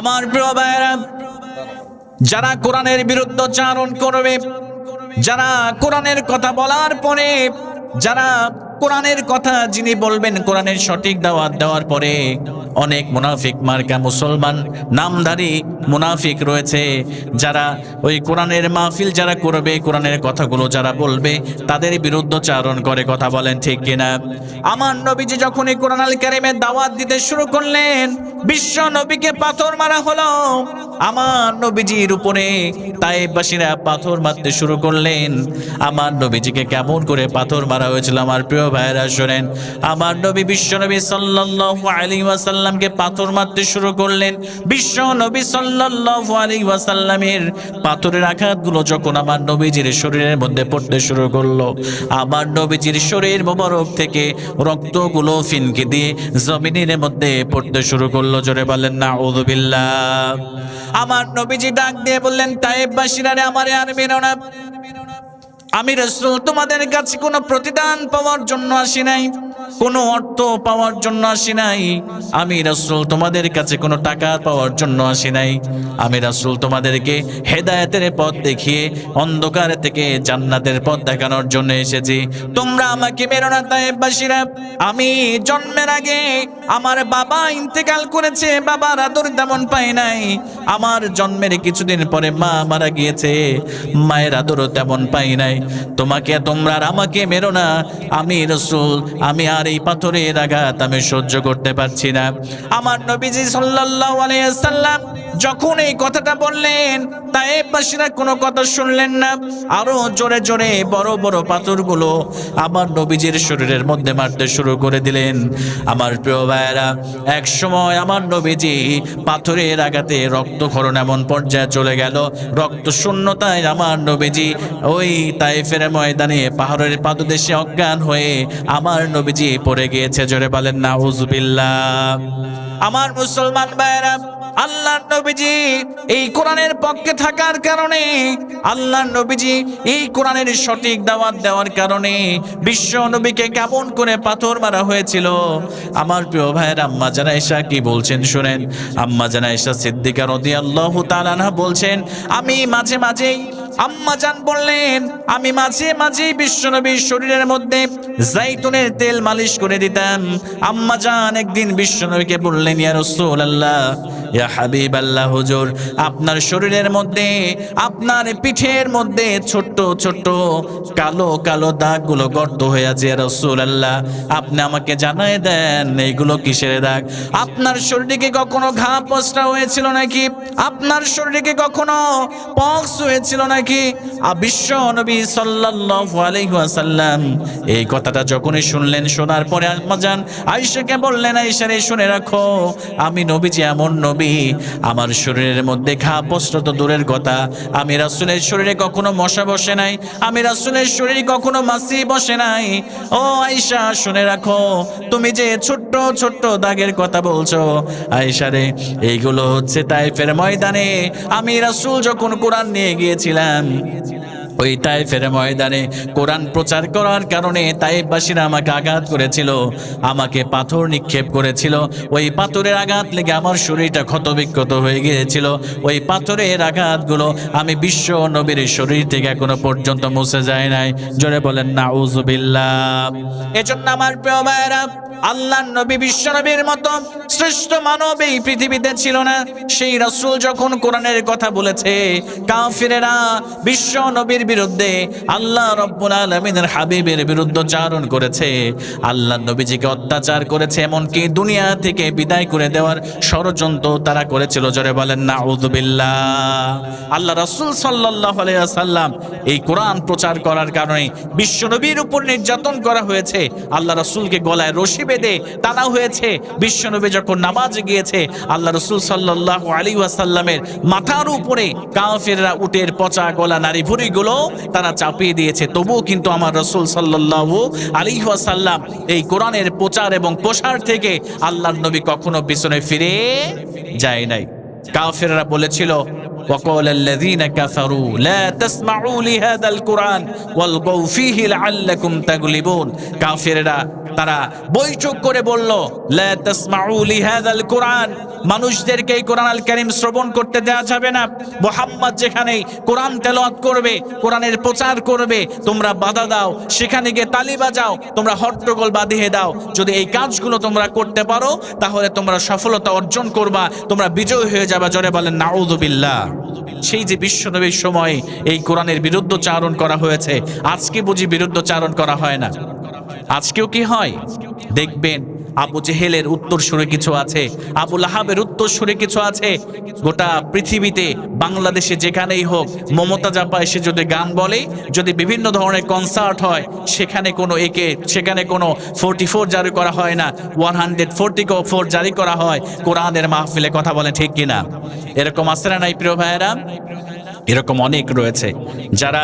আমার প্রিয় ভাইরা, যারা কোরআনের বিরুদ্ধাচরণ করবে, যারা কোরআনের কথা বলার পরে, যারা কোরআনের কথা যিনি বলবেন, কোরআনের সঠিক দাওয়াত দেওয়ার পরে অনেক মুনাফিক মার্কা মুসলমান নামধারী মুনাফিক রয়েছে, যারা ওই কোরআনের মাহফিল যারা করবে, কোরআনের কথাগুলো যারা বলবে, তাদের বিরুদ্ধাচরণ করে। কথা বলেন ঠিক কিনা? আমার নবীজি যখন এই কোরআন আল কারীমের দাওয়াত দিতে শুরু করলেন, বিশ্ব নবীকে পাথর মারা হলো। আমার নবীজির উপরে তায়েফবাসীরা পাথর মারতে শুরু করলেন। আমার নবীজিকে কেমন করে পাথর মারা হয়েছিল আমার প্রিয় ভাইরা শোনেন। আমার নবী বিশ্ব নবী সাল্লাল্লাহু আলাইহি ওয়াসাল্লামকে পাথর মারতে শুরু করলেন। বিশ্ব নবী সাল্লাল্লাহু আলাইহি ওয়াসাল্লামের পাথরের আঘাতগুলো যখন আমার নবীজির শরীরের মধ্যে পড়তে শুরু করলো, আমার নবীজির শরীর মোবারক থেকে রক্তগুলো ফিনকে দিয়ে জমিনের মধ্যে পড়তে শুরু করলো। জোরে বলেন নাউযু বিল্লাহ। আমার নবীজি ডাক দিয়ে বললেন, তায়েফবাসীরা রে, আমারে আর মেরো না। আমি রাসূল তোমাদের কাছে কোনো প্রতিদান পাওয়ার জন্য আসি নাই, কোনো অর্থ পাওয়ার জন্য আসি নাই। আমি রাসূল তোমাদের কাছে কোনো টাকা পাওয়ার জন্য আসি নাই। আমি রাসূল তোমাদেরকে হেদায়েতের পথ দেখিয়ে অন্ধকার থেকে জান্নাতের পথ দেখানোর জন্য এসেছি। তোমরা আমাকে মেরো না তায়েফবাসীরা। আমি জন্মের আগে আমার বাবা ইন্তেকাল করেছে, বাবার আদর তেমন পাই নাই। আমার জন্মের কিছুদিন পরে মা মারা গিয়েছে, মায়ের আদরও তেমন পাই নাই। তোমরা আর আমাকে মেরো না। আমি রাসূল, আমি আর এই পাথরের আঘাত আমি সহ্য করতে পারছি না। আমার নবীজি সাল্লাল্লাহু আলাইহি ওয়াসাল্লাম যখন এই কথাটা বললেন, তায়েফবাসীরা কোনো কথা শুনলেন না। আরো জোরে জোরে বড় বড় পাথরগুলো আমার নবীজির শরীরের মধ্যে মারতে শুরু করে দিলেন। আমার প্রিয় ভাইয়েরা, এক সময় আমার নবীজি পাথরের আঘাতে রক্তক্ষরণ এমন পর্যায়ে চলে গেল, রক্ত শূন্যতায় আমার নবীজি ওই তায়েফের ময়দানে পাহাড়ের পাদদেশে অজ্ঞান হয়ে আমার নবীজি পড়ে গিয়েছে। জোরে বলেন নাউযু বিল্লাহ। আমার মুসলমান ভাইয়েরা, আল্লাহর নবীজি এই কোরআনের পক্ষে থাকার কারণে, আল্লাহর নবীজি এই কোরআনের সঠিক দাওয়াত দেওয়ার কারণে বিশ্ব নবীকে কেমন করে পাথর মারা হয়েছিল। আমার প্রিয় ভাইয়েরা, আম্মা জান আয়েশা কি বলছেন শুনেন। আম্মা জান আয়েশা সিদ্দিকা রাদিয়াল্লাহু তাআলা আনহা বলছেন, আমি মাঝে মাঝেই, আম্মা জান বললেন, আমি মাঝে মাঝেই বিশ্ব নবীর শরীরের মধ্যে জাইতুনের তেল মালিশ করে দিতাম। আম্মা জান একদিন বিশ্ব নবীকে বললেন, ইয়া রাসূলুল্লাহ, ইয়া হাবিবাল্লাহ, হুজুর, আপনার শরীরের মধ্যে, আপনার পিঠের মধ্যে ছোট্ট ছোট্ট কালো কালো দাগগুলো গর্ত হয়ে আছে। ইয়া রাসূলুল্লাহ, আপনি আমাকে জানায় দেন এইগুলো কিসের দাগ? আপনার শরীরে কি কখনো ঘা পচড়া হয়েছিল নাকি? আপনার শরীরে কি কখনো পক্স হয়েছিল নাকি? বিশ্ব নবী সাল্লাল্লাহু আলাইহি ওয়াসাল্লাম এই কথাটা যখনই শুনলেন, শোনার পরে আম্মা জান আয়েশাকে বললেন, আয়েশা রে, শুনে রাখো, আমি নবীজি এমন নবী, আমার শরীরের মধ্যে ঘা পচড়া তো দূরের কথা, আমি রাসূলের শরীরে কখনো মশা বসে নাই, আমি রাসূলের শরীরে কখনো মাছি বসে নাই। ও আয়েশা, শুনে রাখো, তুমি যে ছোট্ট ছোট্ট দাগের কথা বলছো, আয়েশা রে, এইগুলো হচ্ছে তায়েফের ময়দানে আমি রাসূল যখন কোরআন নিয়ে গিয়েছিলাম, ওই তায়েফের ময়দানে কোরআন প্রচার করার কারণে তায়েফবাসীরা আমাকে আঘাত করেছিল, আমাকে পাথর নিক্ষেপ করেছিল। ওই পাথরের আঘাত লেগে আমার শরীরটা ক্ষতবিক্ষত হয়ে গিয়েছিল। ওই পাথরের আঘাতগুলো আমি বিশ্ব নবীর শরীর থেকে এখনো পর্যন্ত মুছে যায় নাই। জোরে বলেন নাউযু বিল্লাহ। এজন্য আমার প্রিয় ভাইয়েরা, আল্লাহর নবী বিশ্ব নবীর মতো শ্রেষ্ঠ মানব এই পৃথিবীতে ছিল না। সেই রাসূল যখন কোরআনের কথা বলেছে, কাফিরেরা বিশ্ব নবীর বিরুদ্ধে, আল্লাহ রাব্বুল আলামিনের হাবিবের বিরুদ্ধাচরণ করেছে, আল্লাহর নবীজিকে অত্যাচার করেছে, এমনকি দুনিয়া থেকে বিদায় করে দেওয়ার ষড়যন্ত্র তারা করেছিল। জোরে বলেন নাউযু বিল্লাহ। আল্লাহ রাসূল সাল্লাল্লাহু আলাইহি ওয়াসাল্লাম এই কোরআন প্রচার করার কারণে বিশ্ব নবীর উপর নির্যাতন করা হয়েছে। আল্লাহ রাসূলকে গলায় রশি বেঁধে টানা হয়েছে। বিশ্ব নবী যখন নামাজে গিয়েছে, আল্লাহ রাসূল সাল্লাল্লাহু আলাইহি ওয়াসাল্লামের মাথার উপরে কাফিররা উটের পচা গলা নারী ভুঁড়িগুলো তারা চাপিয়ে দিয়েছে। তবুও কিন্তু আমার রাসূল সাল্লাল্লাহু আলাইহি ওয়াসাল্লাম এই কোরআনের প্রচার এবং প্রসার থেকে আল্লাহর নবী কখনো পিছনে ফিরে যায় নাই। কাফিররা বলেছিল, وقال الذين كفروا لا تسمعوا لهذا القرآن والغوا فيه لعلكم تغلبون। কাফিররা তারা বৈঠক করে বলল, লা তাসমাউ লিহাযাল কুরআন, মানুষদেরকে এই কোরআন আল কারীম শ্রবণ করতে দেওয়া যাবে না। মুহাম্মদ যেখানে কোরআন তেলাওয়াত করবে, কোরআনের প্রচার করবে, তোমরা বাধা দাও, সেখানে গিয়ে তালি বাজাও, তোমরা হট্টগোল বাঁধিয়ে দাও। যদি এই কাজগুলো তোমরা করতে পারো তাহলে তোমরা সফলতা অর্জন করবা, তোমরা বিজয় হয়ে যাবে। জোরে বলেন নাউযুবিল্লাহ। সেই যে বিশ্বনবীর সময় এই কোরআনের বিরুদ্ধচারণ করা হয়েছে, আজকে বুঝি বিরুদ্ধচারণ করা হয় না? আজকেও কি হয়? দেখবেন আবু জেহেলের উত্তর সুরে কিছু আছে, আবু লাহাবের উত্তর সুরে কিছু আছে। গোটা পৃথিবীতে বাংলাদেশে যেখানেই হোক, মমতা জাপা এসে যদি গান বলে, যদি বিভিন্ন ধরনের কনসার্ট হয়, সেখানে কোনো 44 জারি করা হয় না, 144 জারি করা হয় কোরআনের মাহফিলে। কথা বলে ঠিক কিনা? এরকম আছে না নাই প্রিয় ভাইয়েরা? এরকম অনেক রয়েছে যারা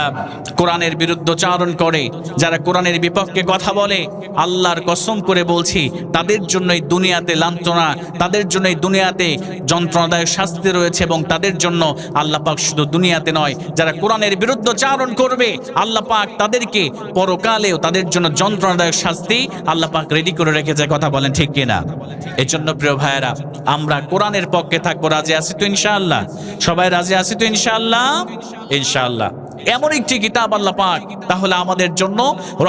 কোরআনের বিরুদ্ধচারণ করে, যারা কোরআনের বিপক্ষে কথা বলে। আল্লাহর কসম করে বলছি, তাদের জন্যই দুনিয়াতে লাঞ্ছনা, তাদের জন্যই দুনিয়াতে যন্ত্রণাদায়ক শাস্তি রয়েছে। এবং তাদের জন্য আল্লাহ পাক শুধু দুনিয়াতে নয়, যারা কোরআনের বিরুদ্ধচারণ করবে, আল্লাহ পাক তাদেরকে পরকালেও তাদের জন্য যন্ত্রণাদায়ক শাস্তি আল্লাহ পাক রেডি করে রেখেছে। কথা বলেন ঠিক কিনা? এই জন্য প্রিয় ভাইয়েরা, আমরা কোরআনের পক্ষে থাকবো। রাজি আছি তো ইনশাআল্লাহ? সবাই রাজি আছি তো ইনশাআল্লাহ? ইনশাআল্লাহ। এমন একটি কিতাব আল্লাহ পাক তাহলে আমাদের জন্য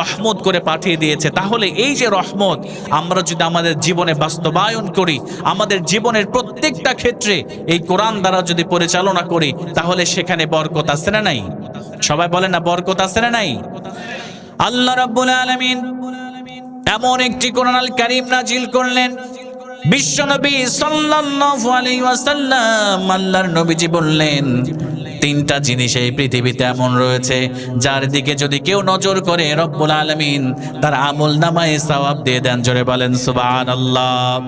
রহমত করে পাঠিয়ে দিয়েছে। তাহলে এই যে রহমত, আমরা যদি আমাদের জীবনে বাস্তবায়ন করি, আমাদের জীবনের প্রত্যেকটা ক্ষেত্রে এই কোরআন দ্বারা যদি পরিচালনা করি, তাহলে সেখানে বরকত আছে না নাই? সবাই বলেন না, বরকত আছে না নাই? আল্লাহ রাব্বুল আলামিন এমন একটি কোরআন আল কারীম নাজিল করলেন, বিশ্বনবী সাল্লাল্লাহু আলাইহি ওয়াসাল্লাম, আল্লাহর নবীজি বললেন, তিনটা জিনিস এই পৃথিবীতে এমন রয়েছে যার দিকে যদি কেউ নজর করে, রব্বুল আলামিন তার আমল নামায় সওয়াব দিয়ে দেন। জোরে বলেন সুবহানাল্লাহ।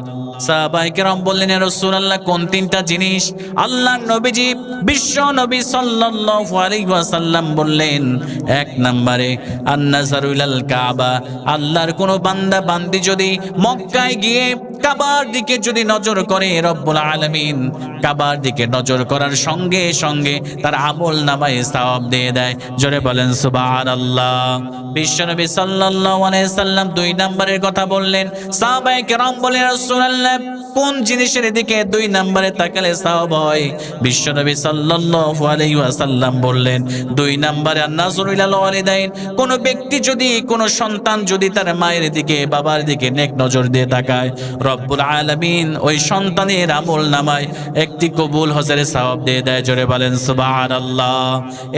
সাহাবায়ে কেরাম বললেন, ইয়া রাসূলুল্লাহ, কোন তিনটা জিনিস? আল্লাহর নবীজি বিশ্বনবী সাল্লাল্লাহু আলাইহি ওয়াসাল্লাম বললেন, এক নম্বরে আন-নাযারু ইলাল কাবা, আল্লাহর কোন বান্দা বান্দি যদি মক্কায় গিয়ে কাবার দিকে যদি নজর করে, রব্বুল আলামিন কাবার দিকে নজর করার সঙ্গে সঙ্গে তার আমল নামায় সওয়াব দিয়ে দেয়। জোরে বলেন সুবহানাল্লাহ। বিশ্বনবী সাল্লাল্লাহু আলাইহি সাল্লাম দুই নম্বরের কথা বললেন। সাহাবায়ে কেরাম বলেন, রাসূলুল্লাহ, কোন জিনিসের দিকে দুই নম্বরে তাকালে সওয়াব হয়? বিশ্বনবী সাল্লাল্লাহু আলাইহি ওয়াসাল্লাম বললেন, দুই নম্বরে আন-নাযরু ইলাল ওয়ালিদাইন, কোন ব্যক্তি যদি, কোন সন্তান যদি তার মায়ের দিকে, বাবার দিকে নেক নজর দিয়ে তাকায়, রব্বুল আলামিন ওই সন্তানের আমল নামায় একটি কবুল হজের সওয়াব দিয়ে দেয়। জোরে বলেন সুবহানাল্লাহ।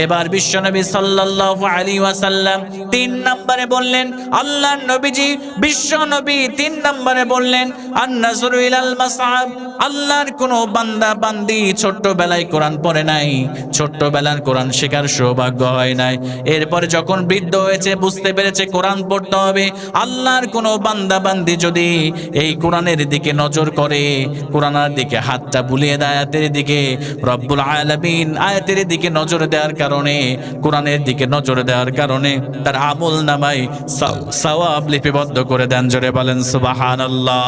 এবার বিশ্বনবী সাল্লাল্লাহু আলাইহি ওয়াসাল্লাম তিন নম্বরে বললেন, আল্লাহর নবীজি বিশ্বনবী তিন নম্বরে বললেন, আন-নাযরু ইলাল মাসআব, আল্লাহর কোন বান্দা বান্দি ছোট্টবেলায় কোরআন পড়ে নাই, ছোট্টবেলার কোরআন শেখার সৌভাগ্য হয় নাই, এরপরে যখন বৃদ্ধ হয়েছে, বুঝতে পেরেছে কোরআন পড়তে হবে, আল্লাহর কোন বান্দা বান্দি যদি এই কোরআনের দিকে নজর করে, কোরআনের দিকে হাতটা বুলিয়ে দেয় আয়াতের দিকে, রব্বুল আলামিন আয়াতের দিকে নজর দেওয়ার কারণে, কোরআনের দিকে নজর দেওয়ার কারণে তার আমল নামায় সওয়াব লিপিবদ্ধ করে দেন। জোরে বলেন সুবহানাল্লাহ।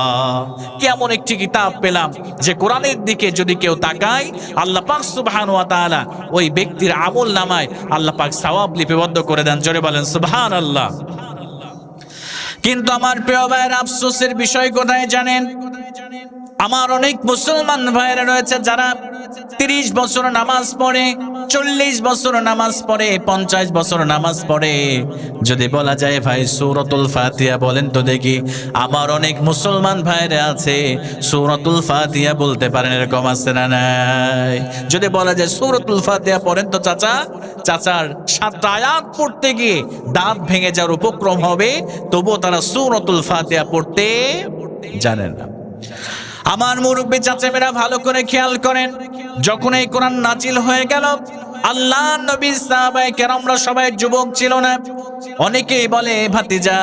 কেমন একটি কিতাব পেলাম যে কোরআনের দিকে যদি কেউ তাকায়, আল্লাহ পাক সুবহানাহু ওয়া তাআলা ওই ব্যক্তির আমল নামায় আল্লাহ পাক সওয়াব লিপিবদ্ধ করে দেন। জোরে বলেন সুবহানাল্লাহ। কিন্তু আমার প্রিয় ভাইয়ের আফসোসের বিষয় কোথায় জানেন? আমার অনেক মুসলমান ভাইয়েরা রয়েছে যারা 30 বছর নামাজ পড়ে, 40 বছর নামাজ পড়ে, 50 বছর নামাজ পড়ে। যদি বলা যায়, ভাই সূরাতুল ফাতিহা বলেন তো দেখি, আমার অনেক মুসলমান ভাইরা আছে সূরাতুল ফাতিহা বলতে পারেন, এরকম আছে না নাই? যদি বলা যায় সূরাতুল ফাতিহা পড়েন তো চাচার 7 আয়াত পড়তে গিয়ে দাঁত ভেঙে যাওয়ার উপক্রম হবে, তবুও তারা সূরাতুল ফাতিহা পড়তে জানেন না। আমার মুরব্বী চাচামেরা ভালো করে খেয়াল করেন, যখন এই কোরআন নাজিল হয়ে গেল, আল্লাহ নবী সাহাবায়ে কেরামরা সবাই যুবক ছিল না। অনেকেই বলে, ভাতিজা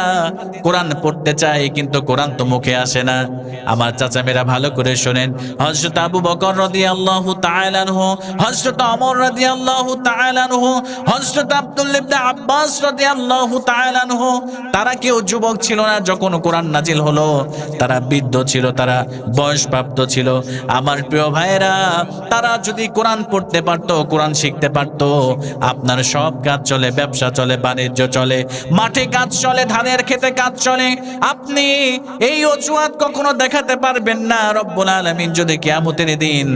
কোরআন পড়তে চাই কিন্তু কোরআন তো মুখে আসে না। আমার চাচামেরা ভালো করে শোনেন, হযরত আবু বকর রাদিয়াল্লাহু তাআলা আনহু, হযরত ওমর রাদিয়াল্লাহু তাআলা আনহু, হযরত আব্দুল্লাহ ইবনে আব্বাস রাদিয়াল্লাহু তাআলা আনহু, তারা কেউ যুবক ছিল না যখন কোরআন নাজিল হলো, তারা বৃদ্ধ ছিল, তারা বয়সপ্রাপ্ত ছিল। আমার প্রিয় ভাইয়েরা, তারা যদি কোরআন পড়তে পারতো, কোরআন শিখতে পারতো, আপনার সব কাজ চলে, ব্যবসা চলে, বাণিজ্য চলে, চলে, মাঠে কাজ চলে, ধানের খেতে কাজ চলে। আপনি এই অজুহাত কখনো দেখাতে পারবেন না। রব্বুল আলামিন যদি কিয়ামতের দিন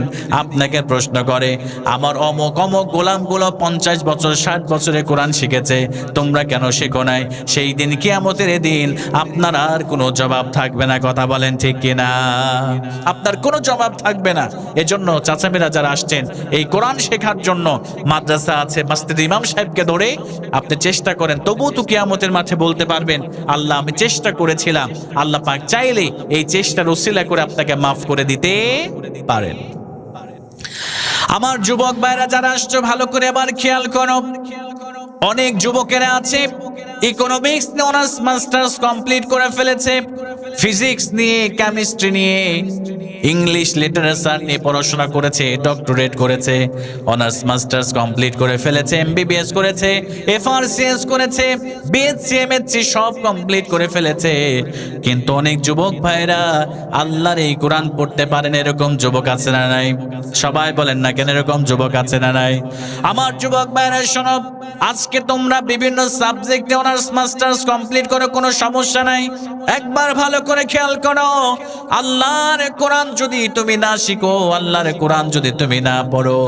আপনাকে প্রশ্ন করে, আমার অমুক অমুক গোলামগুলো 50 বছর 60 বছরে কোরআন শিখেছে, তোমরা কেন শেখো নাই? সেই দিন কিয়ামতের দিন আপনার আর কোনো জবাব থাকবে না। কথা বলেন ঠিক কিনা? আপনার কোনো জবাব থাকবে না। এজন্য চাচামেরা যারা আসছেন এই কোরআন শেখার জন্য, মাদ্রাসা আছে, মসজিদ ইমাম সাহেবকে ধরে আপনি চেষ্টা করেন, তবুও তো কিয়ামতের মাঠে বলতে পারবেন, আল্লাহ আমি চেষ্টা করেছিলাম। আল্লাহ পাক চাইলে এই চেষ্টার উসিলা করে আপনাকে মাফ করে দিতে পারেন। আমার যুবক ভাইরা যারা আসছো, ভালো করে আবার খেয়াল করো। অনেক যুবকেরা আছে ইকোনমিক্স নিয়ে অনার্স মাস্টার্স কমপ্লিট করে ফেলেছে, ফিজিক্স নিয়ে, কেমিস্ট্রি নিয়ে, ইংলিশ লিটারেচার নিয়ে পড়াশোনা করেছে, ডক্টরেট করেছে, অনার্স মাস্টার্স কমপ্লিট করে ফেলেছে, এমবিবিএস করেছে, এফআরসিএস করেছে, বিএসসি এমএসসি সব কমপ্লিট করে ফেলেছে। কিন্তু অনেক যুবক ভাইরা আল্লাহর এই কোরআন পড়তে পারেন, এরকম যুবক আছে না নাই? সবাই বলেন না কেন, এরকম যুবক আছে না নাই? আমার যুবক ভাইরা শোনো, আজকে তোমরা বিভিন্ন সাবজেক্টে অনার্স মাস্টার্স কমপ্লিট করো, কোনো সমস্যা নাই। একবার ভালো করে খেয়াল করো, আল্লাহর কোরআন যদি তুমি না শিখো, আল্লাহর কোরআন যদি তুমি না পড়ো,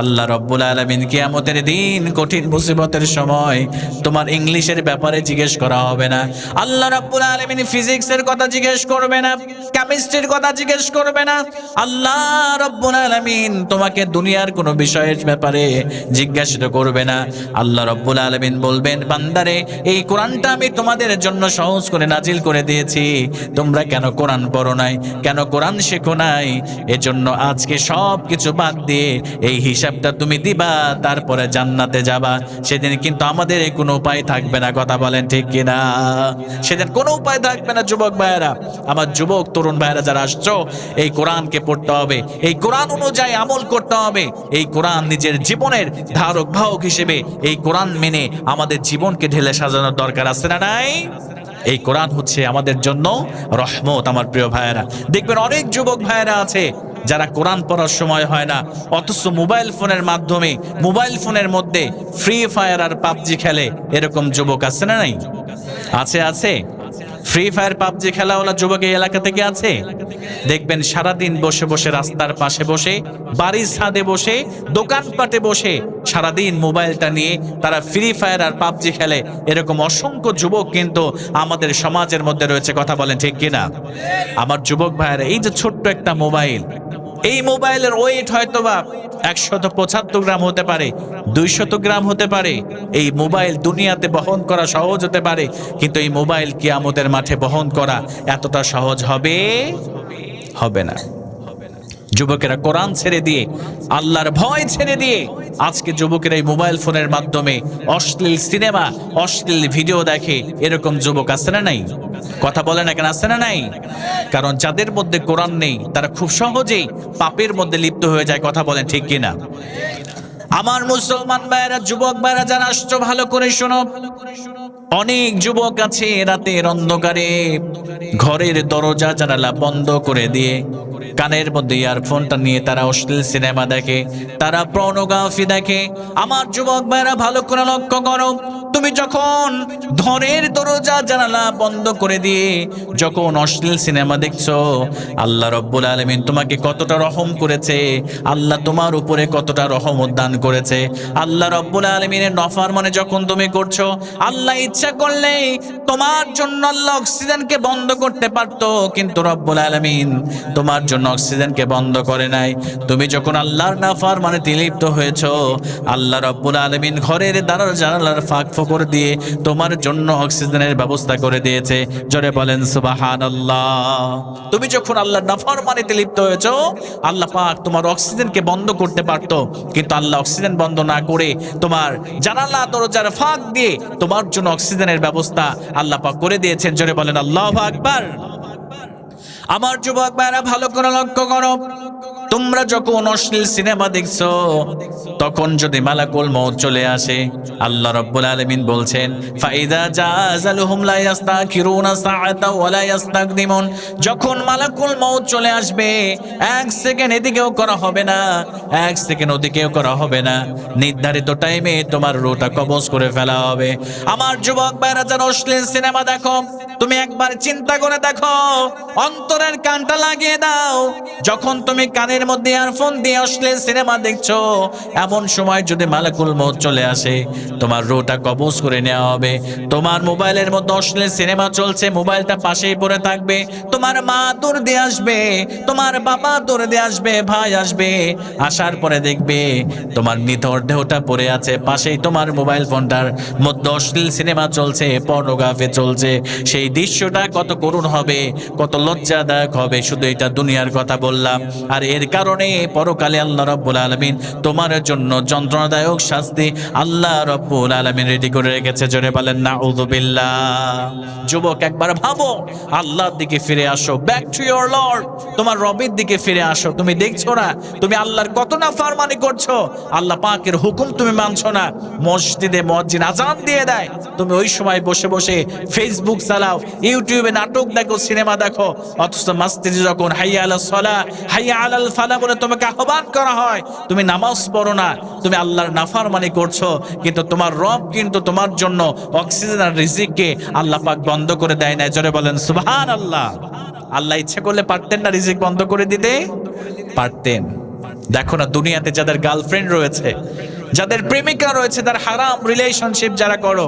আল্লাহ রাব্বুল আলামিন কিয়ামতের দিন কঠিন মুসিবতের সময় তোমার ইংলিশের ব্যাপারে জিজ্ঞেস করা হবে না। আল্লাহ রাব্বুল আলামিন ফিজিক্সের কথা জিজ্ঞেস করবে না, কেমিস্ট্রির কথা জিজ্ঞেস করবে না। আল্লাহ রাব্বুল আলামিন তোমাকে দুনিয়ার কোনো বিষয়ের ব্যাপারে জিজ্ঞাসা করবে না। আল্লাহ রাব্বুল আলামিন বলবেন, বান্দারে এই কোরআনটা আমি তোমাদের জন্য সহজ করে নাজিল করে দিয়েছি, তোমরা কেন কোরআন পড়ো নাই, কেন কোরআন শেখো নাই? এজন্য আজকে সব কিছু বাদ দিয়ে এই হিসাবটা তুমি দিবা, তারপরে জান্নাতে যাবা। সেদিন কিন্তু আমাদের এই কোনো উপায় থাকবে না। কথা বলেন ঠিক কিনা? সেদিন কোনো উপায় থাকবে না। যুবক ভাইয়েরা, আমার যুবক তরুণ ভাইয়েরা যারা আসছো, এই কোরআনকে পড়তে হবে, এই কোরআন অনুযায়ী আমল করতে হবে, এই কোরআন নিজের জীবনের ধারক বাহক হিসেবে এই কোরআন মেনে আমাদের জীবনকে ঢেলে সাজানোর দরকার আছে না নাই? এই কোরআন হচ্ছে আমাদের জন্য রহমত। আমার প্রিয় ভাইয়েরা, দেখবেন অনেক যুবক ভাইয়েরা আছে যারা কোরআন পড়ার সময় হয় না, অথচ মোবাইল ফোনের মাধ্যমে, মোবাইল ফোনের মধ্যে ফ্রি ফায়ার আর পাবজি খেলে। এরকম যুবক আছে না নাই? আছে, আছে। ফ্রি ফায়ার পাবজি খেলাওয়ালা যুবক এই এলাকা থেকে আছে। দেখবেন সারাদিন বসে বসে, রাস্তার পাশে বসে, বাড়ির ছাদে বসে, দোকানপাটে বসে সারাদিন মোবাইলটা নিয়ে তারা ফ্রি ফায়ার আর পাবজি খেলে। এরকম অসংখ্য যুবক কিন্তু আমাদের সমাজের মধ্যে রয়েছে। কথা বলেন ঠিক কিনা? আমার যুবক ভাইয়েরা, এই যে ছোট্ট একটা মোবাইল, এই মোবাইলের ওয়েট হয়তোবা 175 গ্রাম হতে পারে, 200 গ্রাম হতে পারে। এই মোবাইল দুনিয়াতে বহন করা সহজ হতে পারে, কিন্তু এই মোবাইল কিয়ামতের মাঠে বহন করা এতটা সহজ হবে না। যুবকেরা কোরআন ছেড়ে দিয়ে, আল্লাহর ভয় ছেড়ে দিয়ে আজকে যুবকেরা এই মোবাইল ফোনের মাধ্যমে অশ্লীল সিনেমা, অশ্লীল ভিডিও দেখে। এরকম যুবক আছে না নাই? কথা বলে না কেন, আছে না নাই? কারণ যাদের মধ্যে কোরআন নেই তারা খুব সহজেই পাপের মধ্যে লিপ্ত হয়ে যায়। কথা বলেন ঠিক কিনা? আমার মুসলমান ভাইয়েরা, যুবক ভাইয়েরা যারা আসছো, ভালো করে শোনো। অনেক যুবক আছে রাতের অন্ধকারে ঘরের দরজা জানালা বন্ধ করে দিয়ে কানের মধ্যে ইয়ারফোনটা নিয়ে তারা অশ্লীল সিনেমা দেখে, তারা পর্নোগ্রাফি দেখে। আমার যুবক ভাইরা, ভালো করে লক্ষ্য করো, তুমি যখন ঘরের দরজা জানালা বন্ধ করে দিয়ে যখন অশ্লীল সিনেমা দেখছো, আল্লাহ রাব্বুল আলামিন তোমাকে কতটা রহম করেছে, আল্লাহ তোমার উপরে কতটা রহমত দান করেছে। আল্লাহ রাব্বুল আলামিনের নাফরমানি যখন তুমি করছো, আল্লাহ ইচ্ছা করলে তোমার জন্য আল্লাহ অক্সিজেনকে বন্ধ করতে পারতো, কিন্তু রাব্বুল আলামিন তোমার জন্য অক্সিজেনকে বন্ধ করে নাই। তুমি যখন আল্লাহর নাফরমানিতে লিপ্ত হয়েছো, আল্লাহ রাব্বুল আলামিন ঘরের দরজা জানালার ফাঁক ফোকর দিয়ে তোমার জন্য অক্সিজেনের ব্যবস্থা করে দিয়েছে। জোরে বলেন সুবহানাল্লাহ। তুমি যখন আল্লাহর নাফরমানিতে লিপ্ত হয়েছো, আল্লাহ পাক তোমার অক্সিজেনকে বন্ধ করতে পারতো, কিন্তু আল্লাহ অক্সিজেন বন্ধ না করে তোমার জানালা দরজার ফাঁক দিয়ে তোমার জন্য অক্সিজেনের ব্যবস্থা আল্লাহ পাক করে দিয়েছেন। জোরে বলেন আল্লাহু আকবার। আমার যুবক ভাইরা, ভালো করে লক্ষ্য করো, তোমরা যখন অশ্লীল সিনেমা দেখছো, তখন যদি মালাকুল মউত চলে আসে, আল্লাহ রাব্বুল আলামিন বলছেন ফাইদা জাযালহুম লা ইস্তাখিরুনা সাআতা ওয়া লা ইস্তাকদিমুন, যখন মালাকুল মউত চলে আসবে, এক সেকেন্ড এদিকেও করা হবে না, এক সেকেন্ড ওদিকেও করা হবে না, নির্ধারিত টাইমে তোমার রূহটা কবজ করে ফেলা হবে। আমার যুবক ভাইরা, যারা অশ্লীল সিনেমা দেখো, তুমি একবার চিন্তা করে দেখো, অন্তরের কানটা লাগিয়ে দাও। যখন তুমি কানের মধ্যে ইয়ারফোন দিয়ে অশ্লীল সিনেমা দেখছো, এমন সময় যদি মালাকুল মউত চলে আসে, তোমার রূহটা কবজ করে নেওয়া হবে। তোমার মোবাইলের মধ্যে অশ্লীল সিনেমা চলছে, মোবাইলটা পাশেই পড়ে থাকবে, তোমার মা দূর দিয়ে আসবে, তোমার বাবা দূর দিয়ে আসবে, ভাই আসবে, আসার পরে দেখবে তোমার নিথর দেহটা পড়ে আছে, পাশেই তোমার মোবাইল ফোনটার মধ্যে অশ্লীল সিনেমা চলছে, পর্নোগ্রাফি চলছে। সেই দৃশ্যটা কত করুণ হবে, কত লজ্জাদায়ক হবে। শুধু এটা দুনিয়ার কথা বললাম, আর এর কারণে পরকালে আল্লাহ রাব্বুল আলামিন তোমার জন্য যন্ত্রণাদায়ক শাস্তি আল্লাহ রাব্বুল আলামিন রেডি করে রেখেছে। জোরে বলেন নাউযুবিল্লাহ। যুবক, একবার ভাবো, আল্লাহর দিকে ফিরে আসো, ব্যাক টু ইওর লর্ড, তোমার রবের দিকে ফিরে আসো। তুমি দেখছো না তুমি আল্লাহর কত নাফরমানি করছো, আল্লাহ পাকের হুকুম তুমি মানছো না। মসজিদে মুয়াজ্জিন আযান দিয়ে দেয়, তুমি ওই সময় বসে বসে ফেসবুক চালাও, ইউটিউবে নাটক দেখো, সিনেমা দেখো, অথচ মসজিদে যখন হাইয়া আলাস সালাহ হাইয়া আলাল ফালাহ বলে তোমাকে আহ্বান করা হয়, তুমি নামাজ পড়ো না, তুমি আল্লাহর নাফরমানি করছো। কিন্তু তোমার রব কিন্তু তোমার জন্য অক্সিজেন আর রিজিককে আল্লাহ পাক বন্ধ করে দেয় না। জোরে বলেন সুবহানাল্লাহ। আল্লাহ ইচ্ছা করলে পারতেন না রিজিক বন্ধ করে দিতে? পারতেন। দেখো না, দুনিয়াতে যাদের গার্লফ্রেন্ড রয়েছে, যাদের প্রেমিকা রয়েছে, তার হারাম রিলেশনশিপ যারা করো,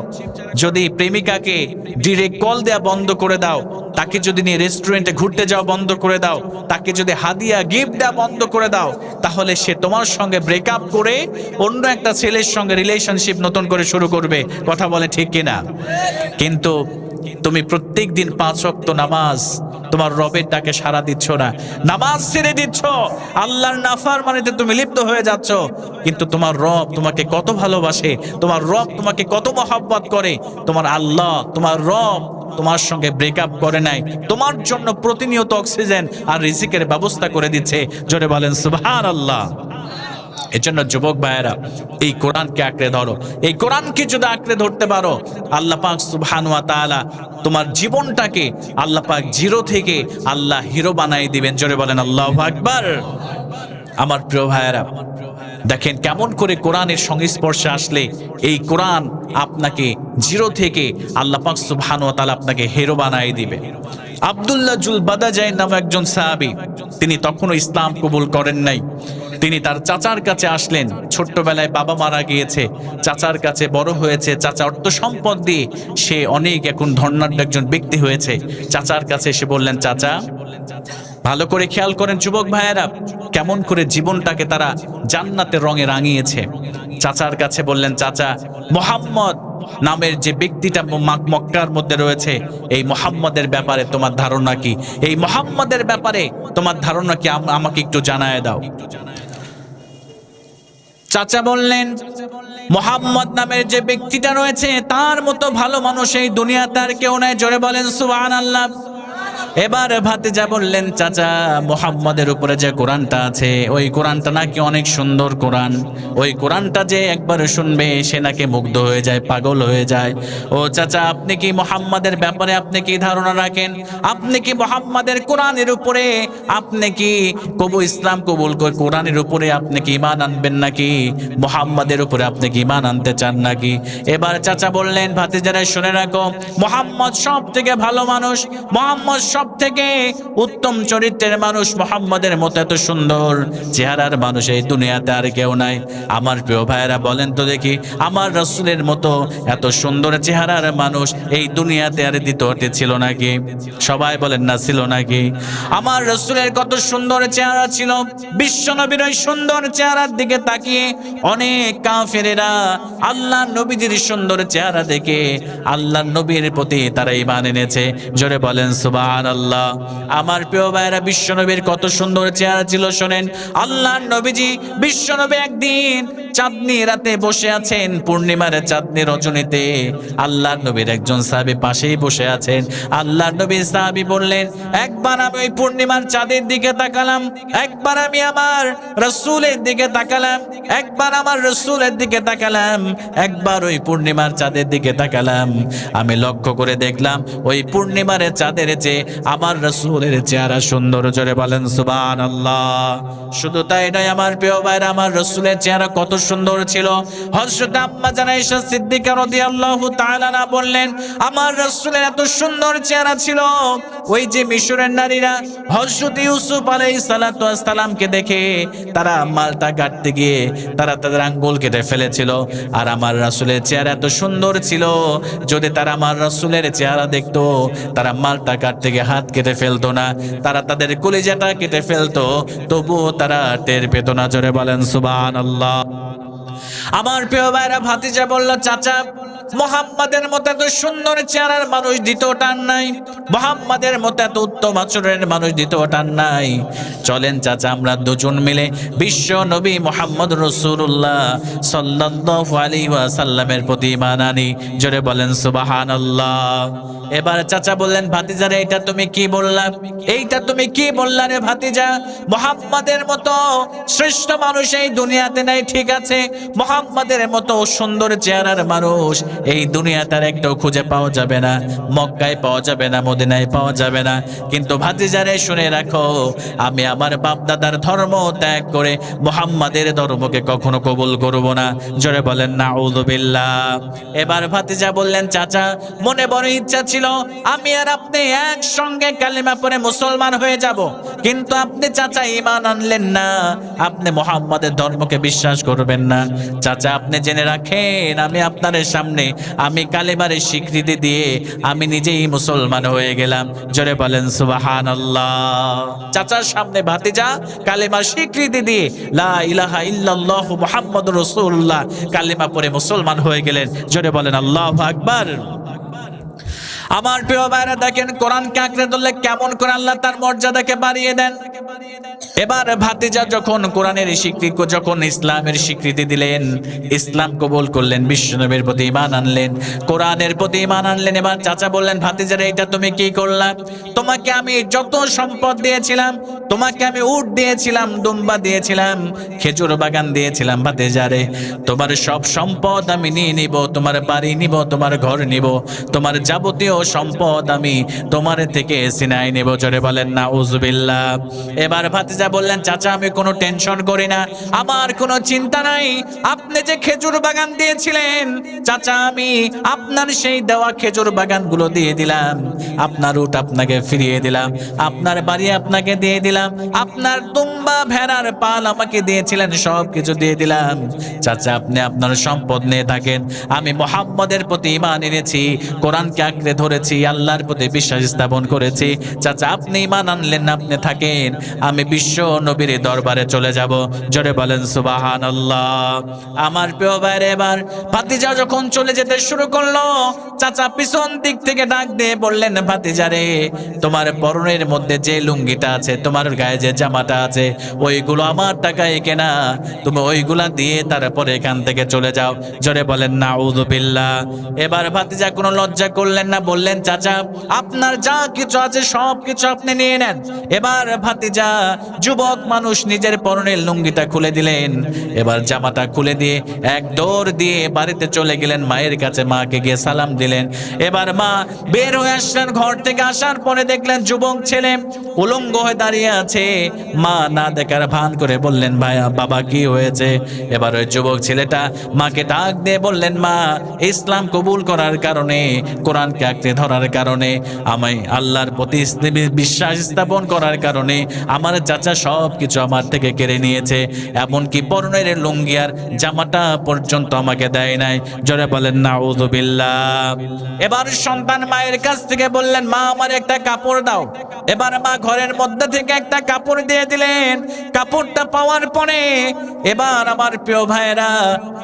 যদি প্রেমিকাকে ডিরেক্ট কল দেয়া বন্ধ করে দাও, তাকে যদি নিয়ে রেস্টুরেন্টে ঘুরতে যাও বন্ধ করে দাও, তাকে যদি হাদিয়া গিফট দেওয়া বন্ধ করে দাও, তাহলে সে তোমার সঙ্গে ব্রেকআপ করে অন্য একটা ছেলের সঙ্গে রিলেশনশিপ নতুন করে শুরু করবে। কথা বলে ঠিক কিনা? কিন্তু তুমি প্রত্যেক দিন 5 ওয়াক্ত নামাজ, তোমার রবের ডাকে সাড়া দিচ্ছ না, নামাজ ছেড়ে দিচ্ছ, আল্লাহর নাফরমানিতে তুমি লিপ্ত হয়ে যাচ্ছ। কিন্তু তোমার রব তোমাকে কত ভালোবাসে, তোমার রব তোমাকে কত মহব্বত করে। তোমার আল্লাহ, তোমার রব তোমার সঙ্গে ব্রেকআপ করে নাই, তোমার জন্য প্রতিনিয়ত অক্সিজেন আর রিজিকের ব্যবস্থা করে দিচ্ছে। জোরে বলেন সুবহানাল্লাহ। এজন্য যুবক ভাইয়েরা, এই কোরআনকে আঁকড়ে ধরো। এই কোরআনকে যদি আঁকড়ে ধরতে পারো, আল্লাহ পাক সুবহানাহু ওয়া তাআলা তোমার জীবনটাকে আল্লাহ পাক জিরো থেকে আল্লাহ হিরো বানাই দিবেন। জোরে বলেন আল্লাহু আকবার। আমার প্রিয় ভাইয়েরা, দেখেন কেমন করে কোরআনের সংস্পর্শে আসলে এই কোরআন আপনাকে জিরো থেকে আল্লাহ পাক সুবহানাহু ওয়া তাআলা আপনাকে হিরো বানাই দিবে। আব্দুল্লাহ জুল বাদাজাই নামে একজন সাহাবী, তিনি তখনও ইসলাম কবুল করেন নাই। তিনি তার চাচার কাছে আসলেন। ছোট্টবেলায় বাবা মারা গিয়েছে, চাচার কাছে বড় হয়েছে, চাচা অর্থ সম্পদ দিয়ে সে অনেক এখন ধনাঢ্য একজন ব্যক্তি হয়েছে। চাচার কাছে এসে বললেন, চাচা, ভালো করে খেয়াল করেন যুবক ভাইয়েরা, কেমন করে জীবনটাকে তারা জান্নাতের রঙে রাঙিয়েছে। চাচার কাছে বললেন, চাচা, মুহাম্মদ নামের যে ব্যক্তিটা মক্কার মধ্যে রয়েছে, এই মুহাম্মদের ব্যাপারে তোমার ধারণা কি? এই মুহাম্মদের ব্যাপারে তোমার ধারণা কি? আমাকে একটু জানায় দাও। চাচা বললেন, মুহাম্মদ নামের যে ব্যক্তিটা রয়েছে, তার মতো ভালো মানুষ এই দুনিয়াতে আর কেউ নাই। জোরে বলেন সুবহানাল্লাহ। এবার ভাতিজা বললেন, চাচা, মুহাম্মদের উপরে যে কোরআনটা আছে, ওই কোরআনটা নাকি অনেক সুন্দর কোরআন, ওই কোরআনটা যে একবার শুনবে সে নাকি মুগ্ধ হয়ে যায়, পাগল হয়ে যায়। ও চাচা, আপনি কি মুহাম্মদের ব্যাপারে আপনি কি ধারণা রাখেন? আপনি কি মুহাম্মদের কোরআনের উপরে আপনি কি ইসলাম কবুল করে কোরআনের উপরে আপনি কি ঈমান আনবেন নাকি মুহাম্মদের উপরে আপনি কি ঈমান আনতে চান নাকি? এবার চাচা বললেন, ভাতিজারা শুনে রাখো, মুহাম্মদ সব থেকে ভালো মানুষ, মুহাম্মদ সব থেকে উত্তম চরিত্রের মানুষ, মুহাম্মদের মতো এত সুন্দর চেহারার মানুষ এই দুনিয়াতে আর কেউ নাই। আমার প্রিয় ভাইয়েরা, বলেন তো দেখি, আমার রাসূলের মতো এত সুন্দর চেহারার মানুষ এই দুনিয়াতে আর দ্বিতীয়টি ছিল নাকি? সবাই বলেন না, ছিল নাকি? আমার রাসূলের কত সুন্দর চেহারা ছিল। বিশ্বনবীর ওই সুন্দর চেহারার দিকে তাকিয়ে অনেক কাফেরেরা আল্লাহ নবীজির সুন্দর চেহারা দেখে আল্লাহ নবীর প্রতি তারা ঈমান এনেছে। জোরে বলেন সুবহানাল্লাহ। আমার প্রিয় ভাইরা, বিশ্বনবীর কত সুন্দর চেহারা ছিল শোনেন। আল্লাহর নবীজি বিশ্বনবী একদিন চাঁদনি রাতে বসে আছেন, পূর্ণিমার চাঁদনি রজনীতে আল্লাহর নবীর একজন সাহাবী পাশেই বসে আছেন। আল্লাহর নবীর সাহাবী বললেন, একবার আমি ওই পূর্ণিমার চাঁদের দিকে তাকালাম, একবার আমি আমার রাসূলের দিকে তাকালাম, একবার আমার রাসূলের দিকে তাকালাম, একবার ওই পূর্ণিমার চাঁদের দিকে তাকালাম। আমি লক্ষ্য করে দেখলাম ওই পূর্ণিমার চাঁদের চেয়ে আমার রাসূলের চেহারা সুন্দর। জোরে বলেন সুবহানাল্লাহ। শুধু তাই নয় আমার প্রিয় ভাইরা, আমার রাসূলের চেহারা কত সুন্দর ছিল। হযরত আম্মা জান আয়েশা সিদ্দিকা রাদিয়াল্লাহু তাআলা না বললেন, আমার রাসূলের এত সুন্দর চেহারা ছিল, ওই যে মিশরের নারীরা হযরত ইউসুফ আলাইহিস সালাতু ওয়াস সালামকে দেখে তারা মালটা কাটতে গিয়ে তারা তাদের আঙ্গুল কেটে ফেলেছিল। আর আমার রাসূলের চেহারা এত সুন্দর ছিল, যদি তারা আমার রাসূলের চেহারা দেখতো তারা মালটা কাটতে গিয়ে হাত কেটে ফেলতো না, তারা তাদের কলিজাটা কেটে ফেলতো, তবুও তারা টের পেত না। জোরে বলেন সুবহানাল্লাহ। আমার প্রিয় ভাইরা, ভাতিজা বলল, চাচা মুহাম্মাদের মতো এত সুন্দর চেহারার মানুষ দ্বিতীয়টা নাই, মুহাম্মাদের মতো এত উত্তম আচরণের মানুষ দ্বিতীয়টা নাই। চলেন চাচা আমরা দুজন মিলে বিশ্ব নবী মুহাম্মদ রাসূলুল্লাহ সাল্লাল্লাহু আলাইহি ওয়াসাল্লামের প্রতি ঈমান আনি। জোরে বলেন সুবহানাল্লাহ। এবার চাচা বললেন, ভাতিজারে এইটা তুমি কি বললা, এইটা তুমি কি বললা রে ভাতিজা? মুহাম্মাদের মতো শ্রেষ্ঠ মানুষ এই দুনিয়াতে নাই, ঠিক আছে, মুহাম্মাদের মতো সুন্দর চেহারার মানুষ এই দুনিয়াতে আর একটাও খুঁজে পাওয়া যাবে না, মক্কায় পাওয়া যাবে না, মদিনায় পাওয়া যাবে না। কিন্তু ভাতিজারে শুনে রাখো, আমি আমার বাপ দাদার ধর্ম ত্যাগ করে মুহাম্মাদের ধর্মকে কখনো কবুল করব না। জোরে বলেন নাউযুবিল্লাহ। এবার ভাতিজা বললেন, চাচা মনে বড় ইচ্ছা ছিল আমি আর আপনি একসঙ্গে কালিমা পড়ে মুসলমান হয়ে যাব, কিন্তু আপনি চাচা ঈমান আনলেন না, আপনি মুহাম্মাদের ধর্মকে বিশ্বাস করবেন না। চাচা আপনি জেনে রাখেন, আমি আপনার সামনে আমি কালিমার স্বীকৃতি দিয়ে আমি নিজেই মুসলমান হয়ে গেলাম। জোরে বলেন সুবহানাল্লাহ। চাচার সামনে ভাতিজা কালিমার স্বীকৃতি দিয়ে লা ইলাহা ইল্লাল্লাহু মুহাম্মাদুর রাসূলুল্লাহ কালিমা পড়ে মুসলমান হয়ে গেলেন। জোরে বলেন আল্লাহু আকবার। আমার প্রিয় ভাইরা দেখেন, কোরআনকে আঁকড়ে ধরলে কেমন করে আল্লাহ তার মর্যাদাকে বাড়িয়ে দেন। এবার ভাতিজা যখন কোরআনের স্বীকৃতি, যখন ইসলামের স্বীকৃতি দিলেন, ইসলাম কবুল করলেন, বিশ্বনবীর প্রতি ঈমান আনলেন, কোরআনের প্রতি ঈমান আনলেন। এবার চাচা বললেন, ভাতিজারে এটা তুমি কি করলা? তোমাকে আমি যত সম্পদ দিয়েছিলাম, তোমাকে আমি উট দিয়েছিলাম, দুম্বা দিয়েছিলাম, খেজুর বাগান দিয়েছিলাম, ভাতিজারে তোমার সব সম্পদ আমি নিয়ে নিব, তোমার বাড়ি নিব, তোমার ঘর নিব, তোমার যাবতীয় সম্পদ আমি তোমার থেকে ছিনাই নেব। জোরে বলেন নাউযুবিল্লাহ। এবার ভাতিজা বললেন, চাচা আমি কোনো টেনশন করি না, আমার কোনো চিন্তা নাই, আপনি যে খেজুর বাগান দিয়েছিলেন চাচা, আমি আপনার সেই দেওয়া খেজুর বাগানগুলো দিয়ে দিলাম, আপনার উট আপনাকে ফিরিয়ে দিলাম, আপনার বাড়ি আপনাকে দিয়ে দিলাম, আপনার দুম্বা ভেড়ার পাল আমাকে দিয়েছিলেন, সব কিছু দিয়ে দিলাম। চাচা আপনি আপনার সম্পদ নিয়ে থাকেন, আমি মুহাম্মাদের প্রতি ঈমান এনেছি, কোরআনকে আঁকড়ে ধরেছি, আল্লাহর প্রতি বিশ্বাস স্থাপন করেছি। চাচা আপনি ঈমান আনলেন না, আপনি থাকেন, আমি বিশ্ব নবীর দরবারে চলে যাব। জোরে বলেন সুবহানাল্লাহ। আমার প্রিয় ভাইরা, এবার ভাতিজা যখন চলে যেতে শুরু করলো, চাচা পিছন দিক থেকে ডাক দিয়ে বললেন, ভাতিজারে তোমার পরনের মধ্যে যে লুঙ্গিটা আছে, তোমার গায়ে যে জামাটা আছে, ওইগুলো আমার টাকায় কেনা, তুমি ওইগুলা দিয়ে তারপরে এখান থেকে চলে যাও। জোরে বলেন নাউযুবিল্লাহ। এবার ভাতিজা কোনো লজ্জা করলেন না, বললেন, চাচা আপনার যা কিছু আছে সব কিছু আপনি নিয়ে নেন। এবার ভাতিজা যুবক মানুষ নিজের পরনের লুঙ্গিটা খুলে দিলেন, এবার জামাটা খুলে দিয়ে এক দৌড় দিয়ে বাড়িতে চলে গেলেন মায়ের কাছে, মাকে গিয়ে সালাম দিলেন। এবার মা বের হয়ে আসলেন ঘর থেকে, আসার পরে দেখলেন যুবক ছেলে উলঙ্গ হয়ে দাঁড়িয়ে আছে। মা না দেখার ভান করে বললেন, ভাইয়া বাবা কি হয়েছে? এবার ওই যুবক ছেলেটা মাকে ডাক দিয়ে বললেন, মা ইসলাম কবুল করার কারণে, কোরআনকে আঁকড়ে ধরার কারণে, আমি আল্লাহর প্রতি বিশ্বাস স্থাপন করার কারণে আমার চাচা সব কিছু আমার থেকে কেড়ে নিয়েছে, এমনকি পরনের লুঙ্গি আর জামাটা পর্যন্ত আমাকে দেয় নাই। জোরে বলেন নাউযুবিল্লাহ। এবার সন্তান মায়ের কাছ থেকে বললেন, মা আমার একটা কাপড় দাও। এবার মা ঘরের মধ্যে থেকে একটা কাপড় দিয়ে দিলেন। কাপড়টা পাওয়ার পরে এবার আমার প্রিয় ভাইয়েরা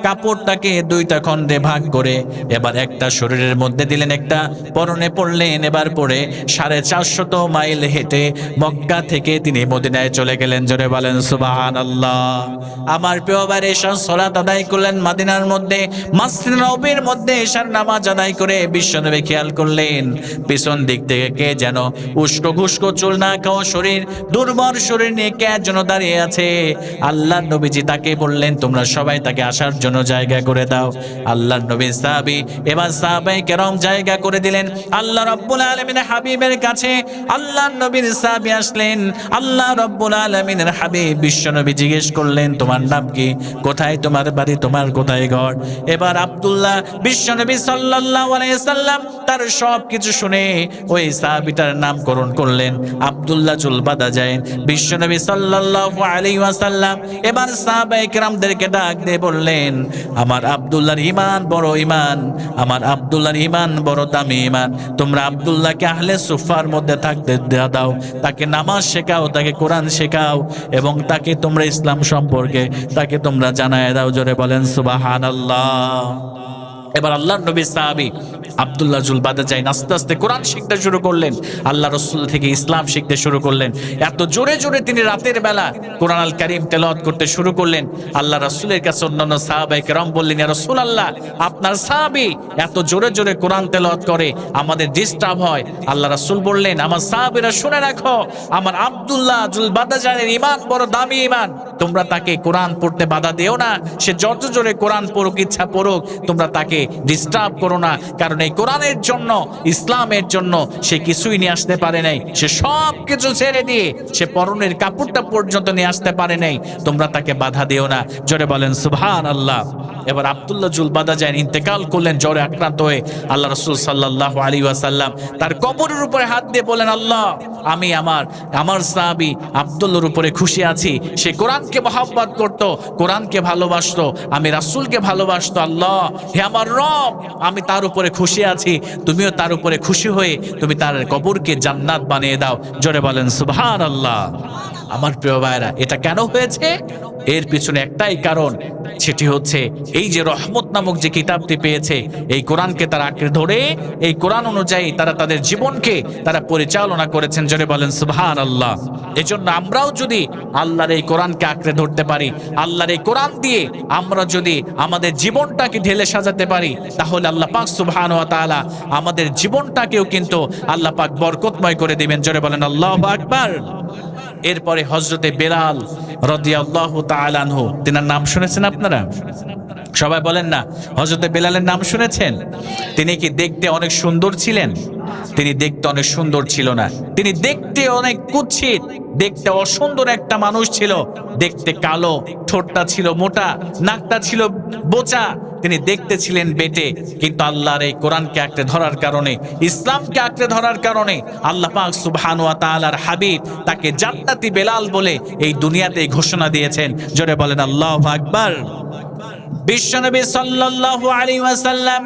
কাপড়টাকে দুইটা খণ্ডে ভাগ করে এবার একটা শরীরের মধ্যে দিলেন, একটা পরনে পড়লেন। এবার পরে 450 মাইল হেঁটে মক্কা থেকে তিনি মদিনায় চলে গেলেন। জোরে বলেন সুবহানাল্লাহ। আমার প্রিয় ভাইরা এশার সালাত আদায় করলেন মদিনার মধ্যে, মসজিদ নববীর মধ্যে এশার নামাজ আদায় করে বিশ্বনবী খেয়াল করলেন পিছন দিক থেকে কে যেন উস্কো ঘুস্কো চুল না খাওয়া শরীর, দুর্বল শরীর নিয়ে কে যেন দাঁড়িয়ে আছে। আল্লাহর নবীজি তাকে বললেন তোমরা সবাই তাকে আসার জন্য জায়গা করে দাও। আল্লাহর নবীর সাহাবী এবার সাহাবায়ে কেরাম জায়গা করে দিলেন আল্লাহ রাব্বুল আলামিনের হাবিবের কাছে। আল্লাহর নবীর সাহাবী আসলেন, আল্লাহ রাব্বুল আলামিনের হাবিব বিশ্বনবী জিজ্ঞেস করলেন তোমার নাম কি, কোথায় তোমার বাড়ি, তোমার কোথায় ঘর। এবার আব্দুল্লাহ বিশ্বনবী সাল্লাল্লাহু আলাইহি সাল্লাম তার সব কিছু শুনে ওই সাহাবীটার নামকরণ করলেন আব্দুল্লাহ জুল বাদাজাইন। বিশ্বনবী সাল্লাল্লাহু আলাইহি ওয়াসাল্লাম এবার সাহাবায়ে কেরামদেরকে ডাক দিয়ে বললেন আমার আব্দুল্লাহর ঈমান বড় ঈমান, আমার আব্দুল্লাহর ঈমান বড় দামি ঈমান। তোমরা আব্দুল্লাহকে আহলে সুফার মধ্যে থাকতে দাও, তাকে নামাজ শেখাও, তাকে কোরআন শেখাও এবং তাকে তোমরা ইসলাম সম্পর্কে তাকে তোমরা জানায় দাও। জোরে বলেন সুবহানাল্লাহ। এবার আল্লাহর নবী সাহাবী আব্দুল্লাহ জুল বাদাজাইন আস্তে আস্তে কোরআন শিখতে শুরু করলেন, আল্লাহ রাসূল থেকে ইসলাম শিখতে শুরু করলেন। এত জোরে জোরে তিনি রাতের বেলা কোরআন আল কারীম তেলাওয়াত করতে শুরু করলেন। আল্লাহ রাসূলের কাছে অন্যান্য সাহাবায়ে কেরাম বললেন ইয়া রাসূলুল্লাহ আপনার সাহাবী এত জোরে জোরে কোরআন তেলাওয়াত করে আমাদের ডিস্টার্ব হয়। আল্লাহ রাসূল বললেন আমার সাহাবীরা শুনে রাখো, আমার আব্দুল্লাহ জুল বাদাজাইনের ঈমান বড় দামি ঈমান, তোমরা তাকে কোরআন পড়তে বাধা দিও না। সে যত জোরে কোরআন পড়ুক ইচ্ছা পড়ুক, তোমরা তাকে ডিস্টার্ব করো না, কারণ এই কোরআনের জন্য ইসলামের জন্য সে কিছুই নিয়ে আসতে পারে নাই। সে সব কিছু ছেড়ে দিয়ে সে পরনের কাপড়টা পর্যন্ত নিয়ে আসতে পারে নাই, তোমরা তাকে বাধা দিও না। জোরে বলেন সুবহানাল্লাহ। এবার আব্দুল্লাহ জুল বাদাজাইন ইন্তেকাল করলেন জ্বরে আক্রান্ত হয়ে। আল্লাহ রাসূল সাল্লাল্লাহু আলাইহি ওয়াসাল্লাম তার কবরের উপরে হাত দিয়ে বলেন আল্লাহ আমি আমার সাহাবী আব্দুল্লাহর উপরে খুশি আছি। সে কোরআনকে মহব্বত করত, কোরআনকে ভালোবাসতো, আমি রাসূলকে ভালোবাসতো। আল্লাহ হে আমার রব আমি তার উপরে খুশি আছি, তুমিও তার উপরে খুশি হয়ে তুমি তার কবরকে জান্নাত বানিয়ে দাও। জোরে বলেন সুবহানাল্লাহ। আমার প্রিয় ভাইরা এটা কেন হয়েছে? এর পিছনে একটাই কারণ, সেটি হচ্ছে এই যে রহমত নামক যে কিতাবটি পেয়েছে, এই কোরআনকে তারা আঁকড়ে ধরে এই কোরআন অনুযায়ী তারা তাদের জীবনকে তারা পরিচালনা করেছেন। জোরে বলেন সুবহানাল্লাহ। এজন্য আমরাও যদি আল্লাহর এই কোরআনকে আঁকড়ে ধরতে পারি, আল্লাহর এই কোরআন দিয়ে আমরা যদি আমাদের জীবনটাকে ঢেলে সাজাতে পারি, তাহলে আল্লাহ পাক সুবহানাহু ওয়া তাআলা আমাদের জীবনটাকেও কিন্তু আল্লাহ পাক বরকতময় করে দিবেন। জোরে বলেন আল্লাহু আকবার। এরপরে হযরতে বেলাল রাদিয়াল্লাহু তাআলা আনহু, তিনার নাম শুনেছেন আপনারা? সবাই বলেন না হযরতে বেলালের নাম শুনেছেন? তিনি কি দেখতে অনেক সুন্দর ছিলেন? তিনি দেখতে অনেক সুন্দর ছিল না, তিনি দেখতে অনেক কুৎসিত, দেখতে অসুন্দর একটা মানুষ ছিল। দেখতে কালো, ঠোঁটটা ছিল মোটা, নাকটা ছিল বোচা, তিনি দেখতে ছিলেন বেটে। কিন্তু আল্লাহর এই কোরআনকে আঁকড়ে ধরার কারণে, ইসলামকে আঁকড়ে ধরার কারণে আল্লাহ পাক সুবহানাহু ওয়া তাআলার হাবিব তাকে জান্নাতি বেলাল বলে এই দুনিয়াতে ঘোষণা দিয়েছেন। জোরে বলেন আল্লাহু আকবার। বিশ্বনবী সাল্লাল্লাহু আলাইহি ওয়াসাল্লাম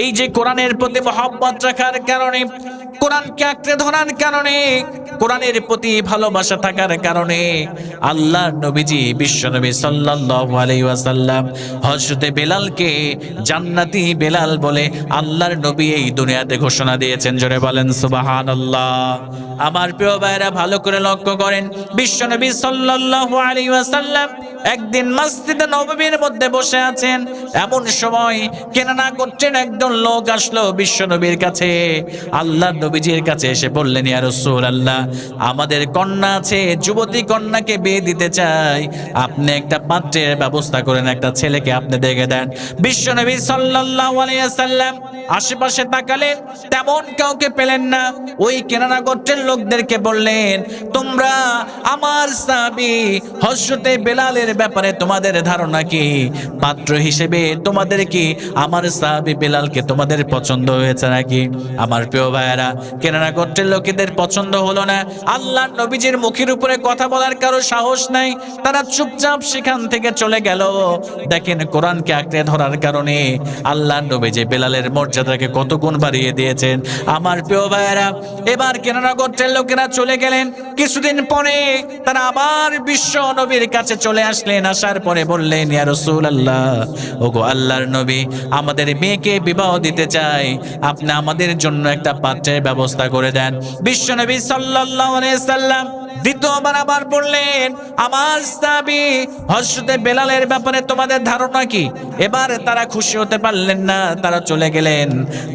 এই যে কোরআনের প্রতি মহব্বত রাখার কারণে, কোরআনকে আঁকড়ে ধরার কারণে, কোরআনের প্রতি ভালোবাসা থাকার কারণে আল্লাহর নবীজি বিশ্বনবী সাল্লাল্লাহু আলাইহি ওয়াসাল্লাম হযরতে বেলালকে জান্নাতি বেলাল বলে আল্লাহর নবী এই দুনিয়াতে ঘোষণা দিয়েছেন। জোরে বলেন সুবহানাল্লাহ। আমার প্রিয় ভাইরা ভালো করে লক্ষ্য করেন, বিশ্বনবী সাল্লাল্লাহু আলাইহি ওয়াসাল্লাম একদিন মসজিদে নববীর মধ্যে বসে আছেন। এমন সময় কেনানা করছেন একজন লোক আসলো বিশ্বনবীর কাছে। আল্লাহর নবীজির কাছে এসে বললেন ইয়া রাসূলুল্লাহ আমাদের কন্যা আছে, যুবতী কন্যাকে বিয়ে দিতে চাই, আপনি একটা পাত্রের ব্যবস্থা করেন, একটা ছেলেকে আপনি দেখে দেন। বিশ্বনবী সাল্লাল্লাহু আলাইহি ওয়াসাল্লাম আশেপাশে তাকালেন, তেমন কাউকে পেলেন না। ওই কেনানা গোত্রের লোকদেরকে বললেন তোমরা আমার সাহাবী হযরতে বেলালের ব্যাপারে তোমাদের ধারণা কি? পাত্র হিসেবে তোমাদের কি আমার সাহাবী বেলালকে তোমাদের পছন্দ হয়েছে নাকি? আমার প্রিয় ভাইয়েরা, কেনানা গোত্রের লোকেদের পছন্দ হলো না। আল্লাহর নবীজির মুখের উপরে কথা বলার কারো সাহস নাই, তারা চুপচাপ সেখান থেকে চলে গেল। দেখেন কোরআনকে আঁকড়ে ধরার কারণে আল্লাহর নবীজি বেলালের মর্যাদাকে কত গুণ বাড়িয়ে দিয়েছেন। আমার প্রিয় ভাইয়েরা, এবার কেনানা গোত্রের লোকেরা চলে গেলেন। কিছুদিন পরে তারা আবার বিশ্ব নবীর কাছে চলে আসলেন। আসার পরে বললেন ইয়া রাসূলুল্লাহ, ওগো আল্লাহর নবী আমাদের মেয়েকে বিবাহ দিতে চাই, আপনি আমাদের জন্য একটা পাত্রের ব্যবস্থা করে দেন। বিশ্বনবী সাল্লাল্লাহু আলাইহি সাল্লাম দ্বিতীয়বার আবার বললেন, আমার সাহাবী হযরতে বেলালের ব্যাপারে তোমাদের ধারণা কি? এবার তারা খুশি হতে পারলেন না, তারা চলে গেলেন।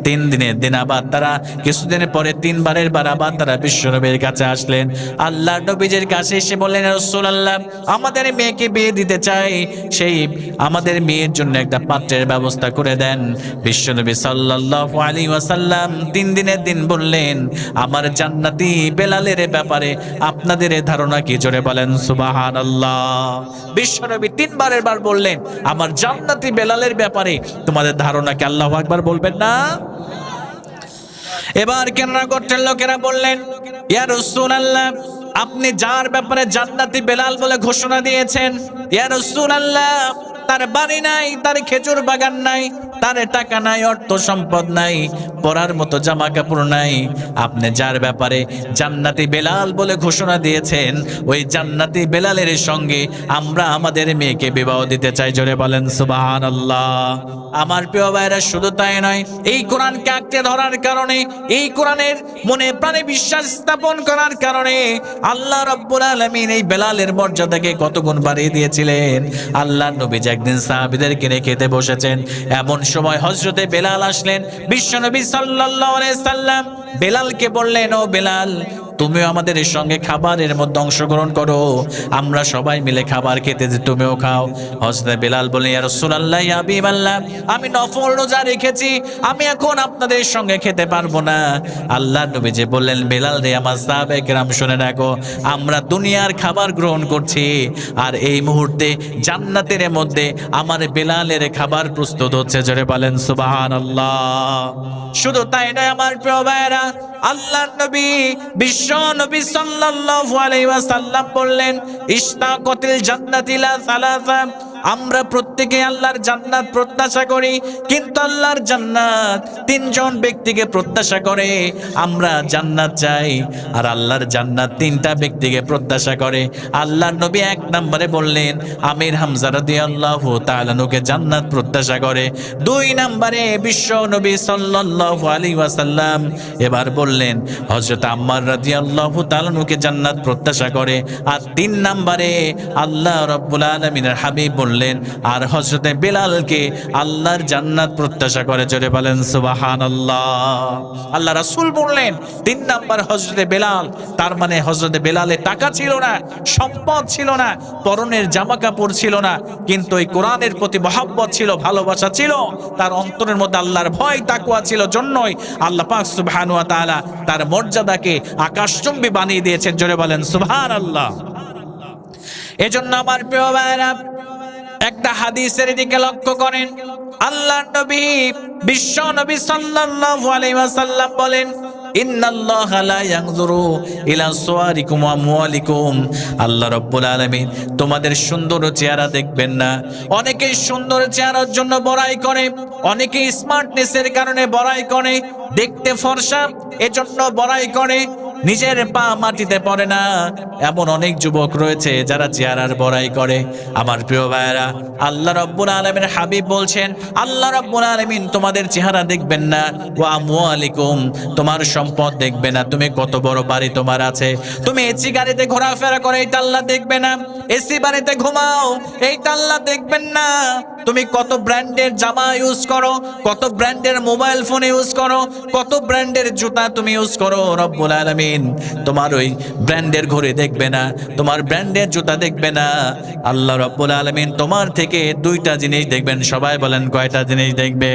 3 দিনের দিন আবার তারা কিছুদিন পরে 3বারের বার আবার তারা বিশ্বনবীর কাছে আসলেন। আল্লাহর নবীজির কাছে এসে বললেন, রাসূলুল্লাহ, আমাদের মেয়েকে বিয়ে দিতে চাই, সেই আমাদের মেয়ের জন্য একটা পাত্রের ব্যবস্থা করে দেন। বিশ্বনবী সাল্লাল্লাহু আলাইহি ওয়াসাল্লাম 3 দিনের দিন বললেন, আমার জান্নাতি বেলালের ব্যাপারে আপনাদের ধারণা কি? জোরে বলেন সুবহানাল্লাহ। বিশ্বনবী 3বারের বার বললেন, আমার জান্নাতি বেলালের ব্যাপারে তোমাদের ধারণা কি? আল্লাহু আকবার বলবেন না? এবার কেননা গোত্রের লোকেরা বললেন, ইয়া রাসূলুল্লাহ, আপনি যার ব্যাপারে জান্নাতি বেলাল বলে ঘোষণা দিয়েছেন, ইয়া রাসূলুল্লাহ, তার বাড়ি নাই, তার খেজুর বাগান নাই, তার টাকা নাই, অর্থ সম্পদ নাই, পরার মতো জামা কাপড় নাই। আপনি যার ব্যাপারে জান্নাতি বেলাল বলে ঘোষণা দিয়েছেন, ওই জান্নাতি বেলালের সঙ্গে আমরা আমাদের মেয়েকে বিবাহ দিতে চাই। জোরে বলেন সুবহানাল্লাহ। আমার প্রিয় ভাইরা, শুধু তাই নয়, এই কোরআনকে আঁকড়ে ধরার কারণে, এই কোরআনের মনে প্রাণে বিশ্বাস স্থাপন করার কারণে আল্লাহ রাব্বুল আলামিন এই বেলালের মর্যাদাকে কত গুণ বাড়িয়ে দিয়েছিলেন। আল্লাহর নবী একদিন সাহাবীদেরকে নিয়ে খেতে বসেছেন, এমন সময় হযরতে বেলাল আসলেন। বিশ্বনবী সাল্লাল্লাহু আলাইহি সাল্লাম বেলালকে বললেন, ও বেলাল, তুমিও আমাদের এর সঙ্গে খাবারের মধ্যে অংশগ্রহণ করো, আমরা সবাই মিলে খাবার খেতে যে তুমিও খাও। হযরত বেলাল বললেন, ইয়া রাসূলুল্লাহ, ইয়া হাবিবাল্লাহ, আমি নফল রোজা রেখেছি, আমি এখন আপনাদের সঙ্গে খেতে পারবো না। আল্লাহর নবী যে বললেন, বেলাল রে, আমার সাহাবে কেরাম শুনে রাখো, আমরা দুনিয়ার খাবার গ্রহণ করছি, আর এই মুহূর্তে জান্নাতের মধ্যে আমার বেলালের খাবার প্রস্তুত হচ্ছে। জোরে বলেন সুবহানাল্লাহ। শুধু তাই নয় আমার প্রিয় ভাইরা, আল্লাহর নবী বিশ্ব নবী সাল্লাল্লাহু আলাইহি ওয়াসাল্লাম বললেন, ইশতাকাতিল জান্নাতি লা সালাসা, আমরা প্রত্যেকে আল্লাহর জান্নাত প্রত্যাশা করি, কিন্তু আল্লাহর জান্নাত 3 জন ব্যক্তিকে প্রত্যাশা করে। আমরা জান্নাত চাই, আর আল্লাহর জান্নাত 3টা ব্যক্তিকে প্রত্যাশা করে। আল্লাহর নবী 1 নম্বরে বললেন, আমির হামজা রাদিয়াল্লাহু তাআলা আনহুকে জান্নাত প্রত্যাশা করে। 2 নম্বরে বিশ্ব নবী সাল্লাল্লাহু আলাইহি ওয়াসাল্লাম এবার বললেন, হযরত আম্মার রাদিয়াল্লাহু তাআলা আনহুকে জান্নাত প্রত্যাশা করে। আর 3 নম্বরে আল্লাহ রাব্বুল আলামিনের হাবিব বললেন, আর হযরতে বেলালকে আল্লাহর জান্নাত প্রত্যাশা করে। জোরে বলেন সুবহানাল্লাহ। আল্লাহ রাসূল বললেন 3 নাম্বার হযরতে বেলাল। তার মানে হযরতে বেলালের টাকা ছিল না, সম্পদ ছিল না, পরনের জামা কাপড় ছিল না, কিন্তু এই কোরআনের প্রতি মহব্বত ছিল, ভালোবাসা ছিল, তার অন্তরের মধ্যে আল্লাহর ভয় তাকওয়া ছিল। জন্যই আল্লাহ পাক সুবহানাহু ওয়া তাআলা তার মর্যাদাকে আকাশচুম্বী বানিয়ে দিয়েছেন। জোরে বলেন সুবহানাল্লাহ। এজন্য আমার প্রিয় ভাইরা, একটা হাদিসের দিকে লক্ষ্য করেন। আল্লাহর নবী বিশ্ব নবী সাল্লাল্লাহু আলাইহি ওয়াসাল্লাম বলেন, ইন্নাল্লাহা লা ইয়ানজুরু ইলা সুওয়ারিকুম ওয়া আমওয়ালিকুম, আল্লাহ রাব্বুল আলামিন তোমাদের সুন্দর চেহারা দেখবেন না। অনেকে সুন্দর চেহারার জন্য বড়াই করে, অনেকে স্মার্টনেসের কারণে বড়াই করে, দেখতে ফর্সা এজন্য বড়াই করে, নিজের পা মাটিতে পড়ে না, এমন অনেক যুবক রয়েছে যারা চেহারার বড়াই করে। আমার প্রিয় ভাইয়েরা, আল্লাহ রাব্বুল আলামিনের হাবিব বলছেন, আল্লাহ রাব্বুল আলামিন তোমাদের চেহারা দেখবেন না, ওয়া আমওয়ালিকুম, তোমার সম্পদ দেখবে না, তুমি কত বড় বাড়ি তোমার আছে, তুমি এসি গাড়িতে ঘোরাফেরা করো, এইটা আল্লাহ দেখবে না, এসি বাড়িতে ঘুমাও, এইটা আল্লাহ দেখবেন না, তুমি কত ব্র্যান্ডের জামা ইউজ করো, কত ব্র্যান্ডের মোবাইল ফোন ইউজ করো, কত ব্র্যান্ডের জুতা তুমি ইউজ করো, রব্বুল আলামিন তোমার ওই ব্র্যান্ডের ঘড়ি দেখবে না, তোমার ব্র্যান্ডের জুতা দেখবে না। আল্লাহ রব্বুল আলামিন তোমার থেকে 2টা জিনিস দেখবেন। সবাই বলেন কয়টা জিনিস দেখবে?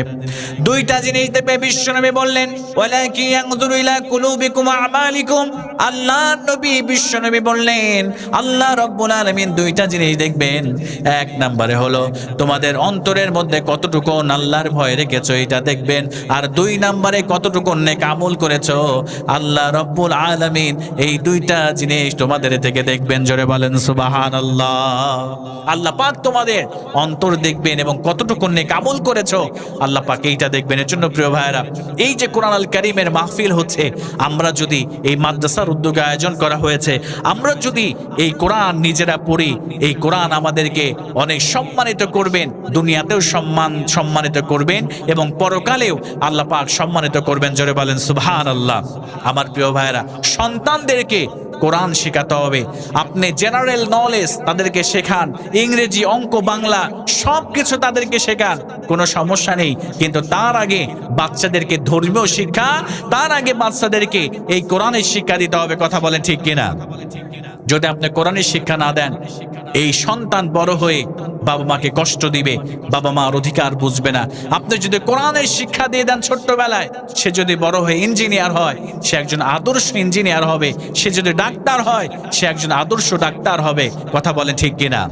2টা জিনিস দেখবে। বিশ্বনবী বললেন, ওয়ালাকি ইয়ানজুরু ইলা কুলুবিকুম ওয়া আমালিকুম, আল্লাহ নবী বিশ্বনবী বললেন, আল্লাহ রব্বুল আলামিন 2টা জিনিস দেখবেন। 1 নম্বরে হলো তোমাদের অন্তরের মধ্যে কতটুকু আল্লাহর ভয় রেখেছো, এটা দেখবেন। আর 2 নম্বরে কতটুকু নেক আমল করেছো, আল্লাহ রব্বুল আলামিন এই 2টা জিনিস তোমাদের থেকে দেখবেন। জোরে বলেন সুবহানাল্লাহ। আল্লাহ পাক তোমাদের অন্তর দেখবেন এবং কতটুকু নেক আমল করেছো, আল্লাহ পাক এইটা দেখবেন। এর জন্য প্রিয় ভাইরা, এই যে কোরআন আল কারীমের মাহফিল হচ্ছে, আমরা যদি এই মাদ্রাসার উদ্যোগে আয়োজন করা হয়েছে, আমরা যদি এই কোরআন নিজেরা পড়ি, এই কোরআন আমাদেরকে অনেক সম্মানিত করবেন। দুনিয়াতেও সম্মানিত করবেন এবং পরকালেও আল্লাহ পাক সম্মানিত করবেন। জোরে বলেন সুবহানাল্লাহ। আমার প্রিয় ভাইয়েরা, সন্তানদেরকে কোরআন শেখাতে হবে। আপনি জেনারেল নলেজ তাদেরকে শেখান, ইংরেজি, অঙ্ক, বাংলা সব কিছু তাদেরকে শেখান, কোনো সমস্যা নেই। কিন্তু তার আগে বাচ্চাদেরকে ধর্মীয় শিক্ষা, তার আগে বাচ্চাদেরকে এই কোরআনের শিক্ষা দিতে হবে। কথা বলেন ঠিক কিনা? যদি আপনি কোরআনের শিক্ষা না দেন, এই সন্তান বড় হয়ে বাবা মাকে কষ্ট দিবে, বাবা মার অধিকার বুঝবে না। আপনি যদি কোরআনের শিক্ষা দিয়ে দেন ছোট্টবেলায়, সে যদি বড় হয়ে ইঞ্জিনিয়ার হয়, সে একজন আদর্শ ইঞ্জিনিয়ার হবে। সে যদি ডাক্তার হয়, সে একজন আদর্শ ডাক্তার হবে। কথা বলেন ঠিক কিনা?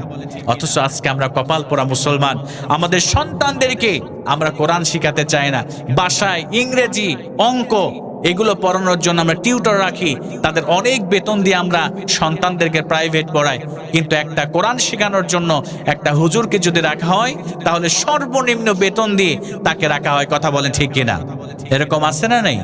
অথচ আজকে আমরা কপাল পোড়া মুসলমান, আমাদের সন্তানদেরকে আমরা কোরআন শিখাতে চাই না। বাসায় ইংরেজি, অঙ্ক এগুলো পড়ানোর জন্য আমরা টিউটর রাখি, তাদের অনেক বেতন দিয়ে আমরা সন্তানদেরকে প্রাইভেট পড়াই। কিন্তু একটা কোরআন শেখানোর জন্য একটা হুজুরকে যদি রাখা হয়, তাহলে সর্বনিম্ন বেতন দিয়ে তাকে রাখা হয়। কথা বলেন ঠিক কিনা? এরকম আছে না নেই?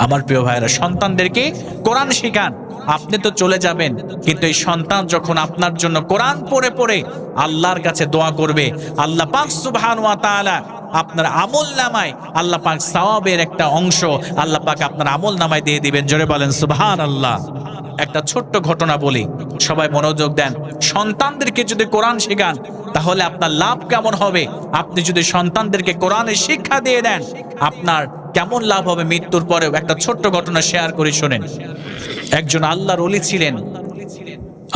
আমার প্রিয় ভাইয়েরা, সন্তানদেরকে কোরআন শেখান। আপনি তো চলে যাবেন, কিন্তু এই সন্তান যখন আপনার জন্য কোরআন পড়ে পড়ে আল্লাহর কাছে দোয়া করবে, আল্লাহ পাক সুবহানাহু ওয়া তাআলা আপনার আমল নামায়, আল্লাহ পাক সওয়াবের একটা অংশ আল্লাহ পাক আপনার আমল নামায় দিয়ে দিবেন। জোরে বলেন সুবহানাল্লাহ। একটা ছোট্ট ঘটনা বলি, সবাই মনোযোগ দেন। সন্তানদেরকে যদি কোরআন শেখান, তাহলে আপনার লাভ কেমন হবে? আপনি যদি সন্তানদেরকে কোরআনের শিক্ষা দিয়ে দেন, আপনার কেমন লাভ হবে মৃত্যুর পরেও। একটা ছোট্ট ঘটনা শেয়ার করে শোনেন। একজন আল্লাহর ওলি ছিলেন,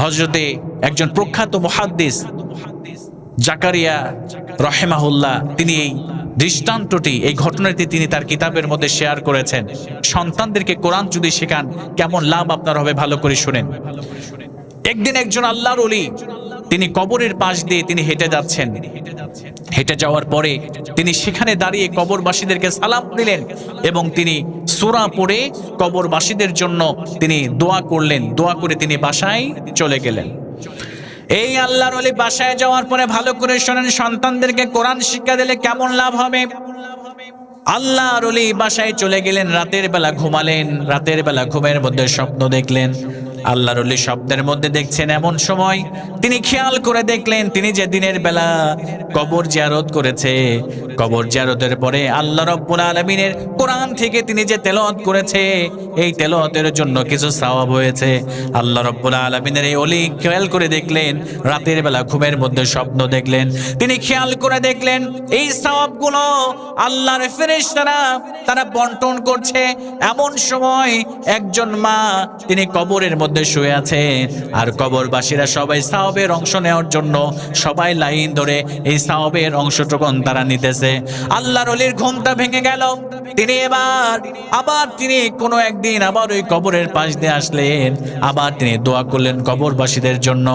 হযরতে একজন প্রখ্যাত মুহাদ্দিস জাকারিয়া রাহিমাহুল্লাহ। তিনি এই দৃষ্টান্তটি, এই ঘটনাটি তিনি তার কিতাবের মধ্যে শেয়ার করেছেন। সন্তানদেরকে কোরআন যদি শেখান, কেমন লাভ আপনার হবে, ভালো করে শুনেন। একদিন একজন আল্লাহর ওলি, তিনি কবরের পাশ দিয়ে তিনি হেঁটে যাচ্ছেন। হেঁটে যাওয়ার পরে তিনি সেখানে দাঁড়িয়ে কবরবাসীদেরকে সালাম দিলেন এবং তিনি সূরা পড়ে কবরবাসীদের জন্য তিনি দোয়া করলেন। দোয়া করে তিনি বাসায় চলে গেলেন। এই আল্লাহর ওলি বাসায় যাওয়ার পরে ভালো করে শোনেন, সন্তানদেরকে কোরআন শিক্ষা দিলে কেমন লাভ হবে। আল্লাহর ওলি বাসায় চলে গেলেন, রাতের বেলা ঘুমালেন। রাতের বেলা ঘুমের মধ্যে স্বপ্ন দেখলেন। আল্লাহর ওলি স্বপ্নের মধ্যে দেখছেন, এমন সময় তিনি খেয়াল করে দেখলেন, তিনি যে দিনের বেলা কবর জিয়ারত করেছে, কবর জিয়ারতের পরে আল্লাহ রাব্বুল আলামিনের কোরআন থেকে তিনি যে তেলাওয়াত করেছে, এই তেলাওয়াতের জন্য কিছু সওয়াব হয়েছে। আল্লাহ রাব্বুল আলামিনের এই ওলি খেয়াল করে দেখলেন, রাতের বেলা ঘুমের মধ্যে স্বপ্ন দেখলেন, তিনি খেয়াল করে দেখলেন এই সওয়াবগুলো আল্লাহর ফেরেশতারা তারা বন্টন করছে। এমন সময় একজন মা, তিনি কবরের মধ্যে শুয়ে আছে, আর কবরবাসীরা সবাই সওয়াবের অংশ নেওয়ার জন্য সবাই লাইন ধরে এই সওয়াবের অংশটুকু তারা নিতেছে। আল্লাহর ওলির ঘুমটা ভেঙে গেল। তিনি আবার তিনি কোনো একদিন আবার ওই কবরের পাশ দিয়ে আসলেন, আবার তিনি দোয়া করলেন কবরবাসীদের জন্য।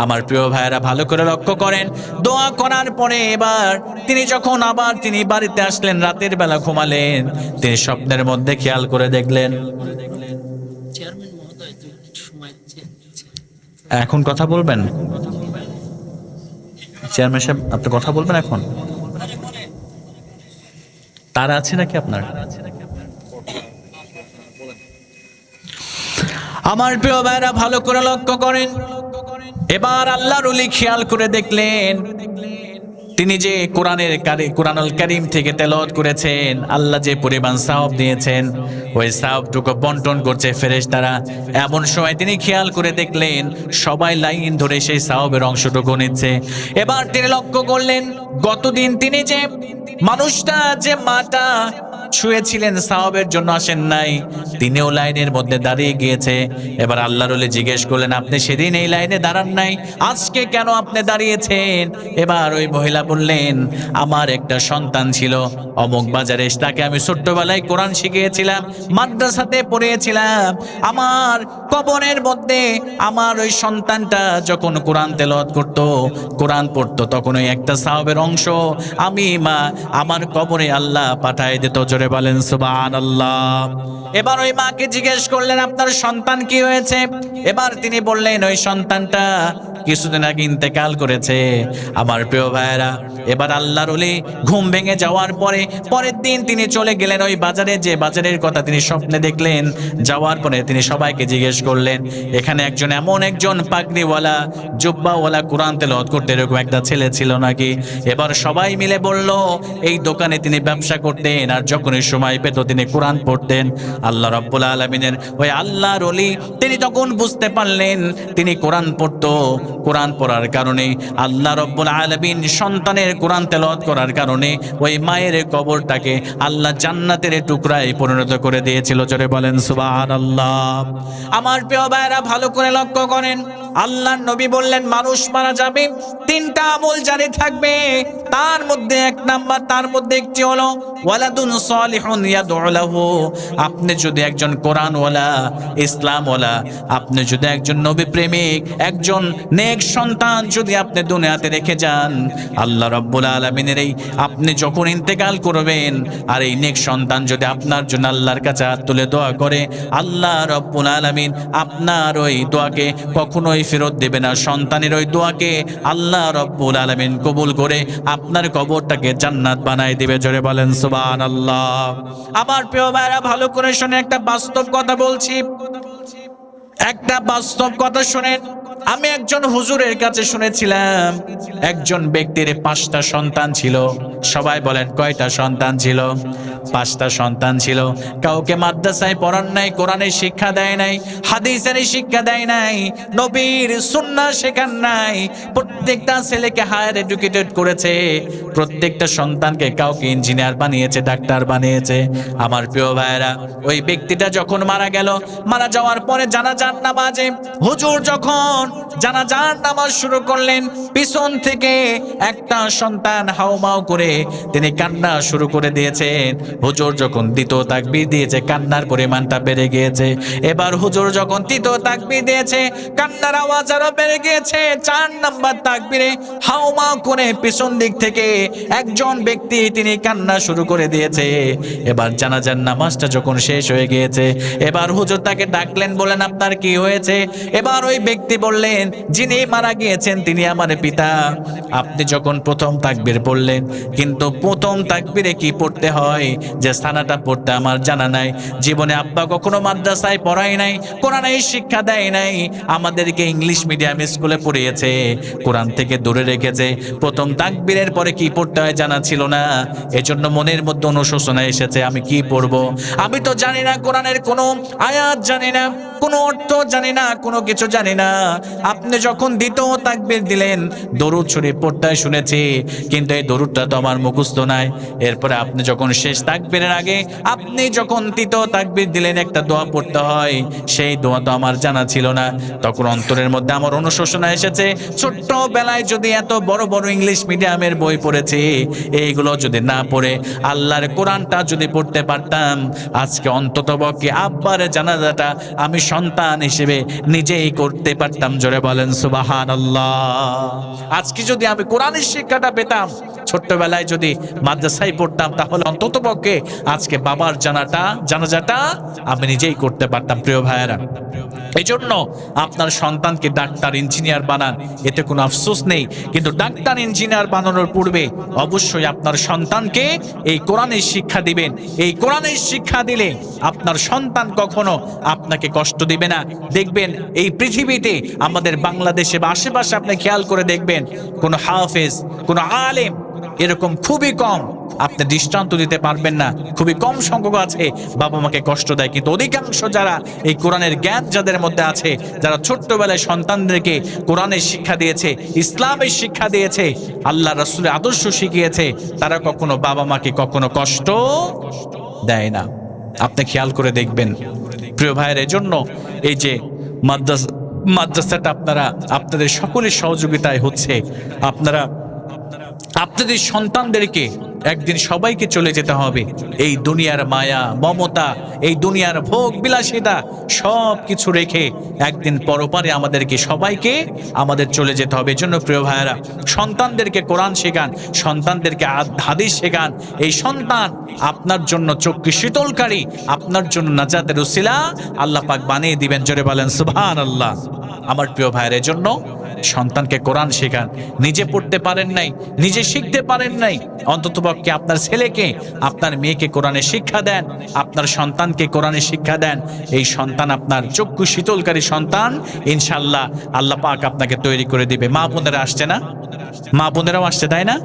আমার প্রিয় ভাইয়েরা, ভালো করে লক্ষ্য করেন, দোয়া করার পরে এবার তিনি যখন আবার তিনি বাড়িতে আসলেন, রাতের বেলা ঘুমালেন, তিনি স্বপ্নের মধ্যে খেয়াল করে দেখলেন। এখন কথা বলবেন চেয়ারম্যান সাহেব? আপনি কথা বলবেন এখন? তারা আছে নাকি আপনার? আমার প্রিয় ভাইরা, ভালো করে লক্ষ্য করেন। এবার আল্লাহর ওলি খেয়াল করে দেখলেন, তিনি যে কোরআনুল কারীম থেকে তেলাওয়াত করেছেন, আল্লাহ যে পরিমাণ সওয়াব দিয়েছেন, ওই সওয়াবটুকু বন্টন করছে ফেরেশতারা। এমন সময় তিনি খেয়াল করে দেখলেন সবাই লাইন ধরে সেই সওয়াবের অংশটুকু নিচ্ছে। এবার তিনি লক্ষ্য করলেন, গতদিন তিনি যে মানুষটা, যে মাটা শুয়েছিলেন, সওয়াবের জন্য আসেন নাই, তিনিও লাইনের মধ্যে দাঁড়িয়ে গিয়েছে। এবার আল্লাহর ওলি জিজ্ঞেস করলেন, আপনি সেদিন এই লাইনে দাঁড়ান নাই, আজকে কেন আপনি দাঁড়িয়েছেন? এবার ওই মহিলা বললেন, আমার একটা সন্তান ছিল অমুক বাজারে, তাকে আমি ছোট্টবেলায় কোরআন শিখিয়েছিলাম, মাদ্রাসাতে পড়িয়েছিলাম। আমার কবরের মধ্যে আমার ওই সন্তানটা যখন কোরআন তেলাওয়াত করত, কোরআন পড়তো, তখন ওই একটা সওয়াবের অংশ আমি মা আমার কবরে আল্লাহ পাঠায় দিত। জোরে বলেন সুবহানাল্লাহ। এবার ওই মাকে জিজ্ঞেস করলেন, আপনার সন্তান কি হয়েছে? এবার তিনি বললেন, ওই সন্তানটা কিছুদিন আগে ইন্তেকাল করেছে। আমার প্রিয় ভাইয়েরা, এবার আল্লাহর ওলি ঘুম ভেঙে যাওয়ার পরে পরের দিন তিনি চলে গেলেন ওই বাজারে, যে বাজারের কথা তিনি স্বপ্নে দেখলেন। যাওয়ার পরে তিনি সবাইকে জিজ্ঞেস করলেন, এখানে এমন একজন পাগড়িওয়ালা জুব্বাওয়ালা কোরআন তেলাওয়াত করতে এরকম একটা ছেলে ছিল নাকি? এবার সবাই মিলে বলল এই দোকানে তিনি ব্যবসা করতেন আর যখনই সময় পেত তিনি কোরআন পড়তেন। আল্লাহ রাব্বুল আলামিনের ওই আল্লাহর ওলি তিনি তখন বুঝতে পারলেন তিনি কোরআন পড়তো, কোরআন পড়ার কারণে আল্লাহ রাব্বুল আলামিন সন্তানের কোরআন তেলাওয়াত করার কারণে ওই মায়ের কবরটাকে আল্লাহ জান্নাতের টুকরায় পরিণত করে দিয়েছিল। জোরে বলেন সুবহানাল্লাহ। আমার প্রিয় ভাইরা ভালো করে লক্ষ্য করেন, আল্লাহর নবী বললেন মানুষ মারা যাবে, তিনটা আমল জারি থাকবে, তার মধ্যে এক নাম্বার, তার মধ্যে একটি হলো ওয়ালাদুন সালিহুন ইয়াদউ লাহু। আপনি যদি একজন কোরআনওয়ালা, ইসলামওয়ালা, আপনি যদি একজন নবী প্রেমিক, একজন নেক সন্তান যদি আপনি দুনিয়াতে রেখে যান, আল্লাহ রাব্বুল আলামিনের এই আপনি যখন ইন্তেকাল করবেন আর এই নেক সন্তান যদি আপনার জন্য আল্লাহর কাছে হাত তুলে দোয়া করে, আল্লাহ রাব্বুল আলামিন আপনার ওই দোয়াকে কখনোই ফেরত দেবে না। সন্তানের ওই দোয়াকে আল্লাহ রাব্বুল আলামিন কবুল করে আপনার কবরটাকে জান্নাত বানায় দিবে। জোরে বলেন সুবহানাল্লাহ। আমার প্রিয় ভাইরা ভালো করে শুনে একটা বাস্তব কথা বলছি, একটা বাস্তব কথা শুনেন। আমি একজন হুজুরের কাছে শুনেছিলাম একজন ব্যক্তির 5টা সন্তান ছিল। সবাই বলেন কয়টা সন্তান ছিল? 5টা সন্তান ছিল। কাউকে মাদ্রাসায় পড়ান নাই, কোরআনের শিক্ষা দেয় নাই, হাদিসের শিক্ষা দেয় নাই, নবীর সুন্নাহ শেখান নাই। প্রত্যেকটা ছেলেকে হায়ার এডুকেটেড করেছে, প্রত্যেকটা সন্তানকে কাউকে ইঞ্জিনিয়ার বানিয়েছে, ডাক্তার বানিয়েছে। আমার প্রিয় ভাইয়েরা ওই ব্যক্তিটা যখন মারা গেল, মারা যাওয়ার পরে জানাজার নামাজে হুজুর যখন জানাজার নামাজ শুরু করলেন, পিছন থেকে একটা সন্তান হাউমাউ করে তিনি কান্না শুরু করে দিয়েছেন। হুজুর যখন দ্বিতীয় তাকবীর দিয়েছে কান্নার পরিমাণটা বেড়ে গিয়েছে। এবার হুজুর যখন তৃতীয় তাকবীর দিয়েছে কান্নার আওয়াজ আরো বেড়ে গিয়েছে। 4 নাম্বার তাকবীরে হাউমাউ করে পিছন দিক থেকে একজন ব্যক্তি তিনি কান্না শুরু করে দিয়েছে। এবার জানাজার নামাজটা যখন শেষ হয়ে গিয়েছে, এবার হুজুর তাকে ডাকলেন, বলেন আপনার কি হয়েছে? এবার ওই ব্যক্তি বললেন যিনি মারা গিয়েছেন তিনি আমার পিতা। আপনি যখন প্রথম তাকবীর বললেন, কিন্তু প্রথম তাকবীরে কি পড়তে হয় যে সানাটা পড়তে আমার জানা নাই। জীবনে আব্বা কখনো মাদ্রাসায় পড়ায় নাই, কোরআনের শিক্ষা দেয় নাই, আমাদেরকে ইংলিশ মিডিয়াম স্কুলে পড়িয়েছে, কোরআন থেকে দূরে রেখেছে। প্রথম তাকবীরের পরে কি পড়তে হয় জানা ছিল না, এজন্য মনের মধ্যে অনুশোচনা এসেছে, আমি কি পড়বো? আমি তো জানি না, কোরআনের কোনো আয়াত জানি না, কোনো অর্থ জানি না, কোনো কিছু জানি না। আপনি যখন দ্বিতীয় তাকবীর দিলেন দরুদ শরীফ পড়তে শুনেছি, কিন্তু এই দরুদটা তো আমার মুখস্থ নাই। এরপরে আপনি যখন শেষ তাকবীরের আগে আপনি যখন তৃতীয় তাকবীর দিলেন একটা দোয়া পড়তে হয়, সেই দোয়া তো আমার জানা ছিল না। তখন অন্তরের মধ্যে আমার অনুশোচনা এসেছে, ছোট্টবেলায় যদি এত বড় বড় ইংলিশ মিডিয়ামের বই পড়েছি, এইগুলো যদি না পড়ে আল্লাহর কোরআনটা যদি পড়তে পারতাম, আজকে অন্ততপক্ষে আব্বার জানাজাটা আমি সন্তান হিসেবে নিজেই করতে পারতাম। জোরে বলেন সুবহানাল্লাহ। আজকে যদি আমি কোরআনের শিক্ষাটা পেতাম, ছোট্টবেলায় যদি মাদ্রাসায় পড়তাম, তাহলে অন্ততপক্ষে আজকে বাবার জানাজাটা আমি নিজেই করতে পারতাম। প্রিয় ভাইয়েরা, এই জন্য আপনার সন্তানকে ডাক্তার ইঞ্জিনিয়ার বানান, এতে কোনো আফসোস নেই, কিন্তু ডাক্তার ইঞ্জিনিয়ার বানানোর পূর্বে অবশ্যই আপনার সন্তানকে এই কোরআনের শিক্ষা দিবেন। এই কোরআনের শিক্ষা দিলে আপনার সন্তান কখনো আপনাকে কষ্ট দিবে না। দেখবেন এই পৃথিবীতে আমাদের বাংলাদেশে বা আশেপাশে আপনি খেয়াল করে দেখবেন, কোনো হাফেজ, কোনো আলেম এরকম খুবই কম, আপনি দৃষ্টান্ত দিতে পারবেন না, খুবই কম সংখ্যক আছে বাবা মাকে কষ্ট দেয়। কিন্তু অধিকাংশ যারা এই কোরআনের জ্ঞান যাদের মধ্যে আছে, যারা ছোট্টবেলায় সন্তানদেরকে কোরআনের শিক্ষা দিয়েছে, ইসলামের শিক্ষা দিয়েছে, আল্লাহ রাসূলের আদর্শ শিখিয়েছে, তারা কখনো বাবা মাকে কখনো কষ্ট দেয় না। আপনি খেয়াল করে দেখবেন প্রিয় ভাইয়ের। এজন্য এই যে মাদ্রাসাটা আপনাদের সকলের সহযোগিতায় হচ্ছে। আপনাদের সন্তানদেরকে একদিন সবাইকে চলে যেতে হবে। এই দুনিয়ার মায়া মমতা, এই দুনিয়ার ভোগ বিলাসিতা সব কিছু রেখে একদিন পরপারে আমাদেরকে সবাইকে চলে যেতে হবে। এজন্য প্রিয় ভাইয়েরা, সন্তানদেরকে কোরআন শেখান, সন্তানদেরকে হাদিস শেখান। এই সন্তান আপনার জন্য চক্ষু শীতলকারী, আপনার জন্য নাজাতের উসিলা আল্লাহ পাক বানিয়ে দিবেন। জোরে বলেন সুবহানাল্লাহ। আমার প্রিয় ভাইয়ের, এজন্য সন্তানকে কোরআন শেখান। নিজে পড়তে পারেন নাই, নিজে শিখতে পারেন নাই, অন্ততপক্ষে আপনার ছেলেকে, আপনার মেয়েকে কোরআনের শিক্ষা দেন, আপনার সন্তানকে কোরআনের শিক্ষা দেন। এই সন্তান আপনার চক্ষু শীতলকারী সন্তান, ইনশাআল্লাহ আল্লাহ পাক আপনাকে তৈরি করে দিবে। মা বোনেরা আসছে না? মা বোনেরাও আসছে, তাই না?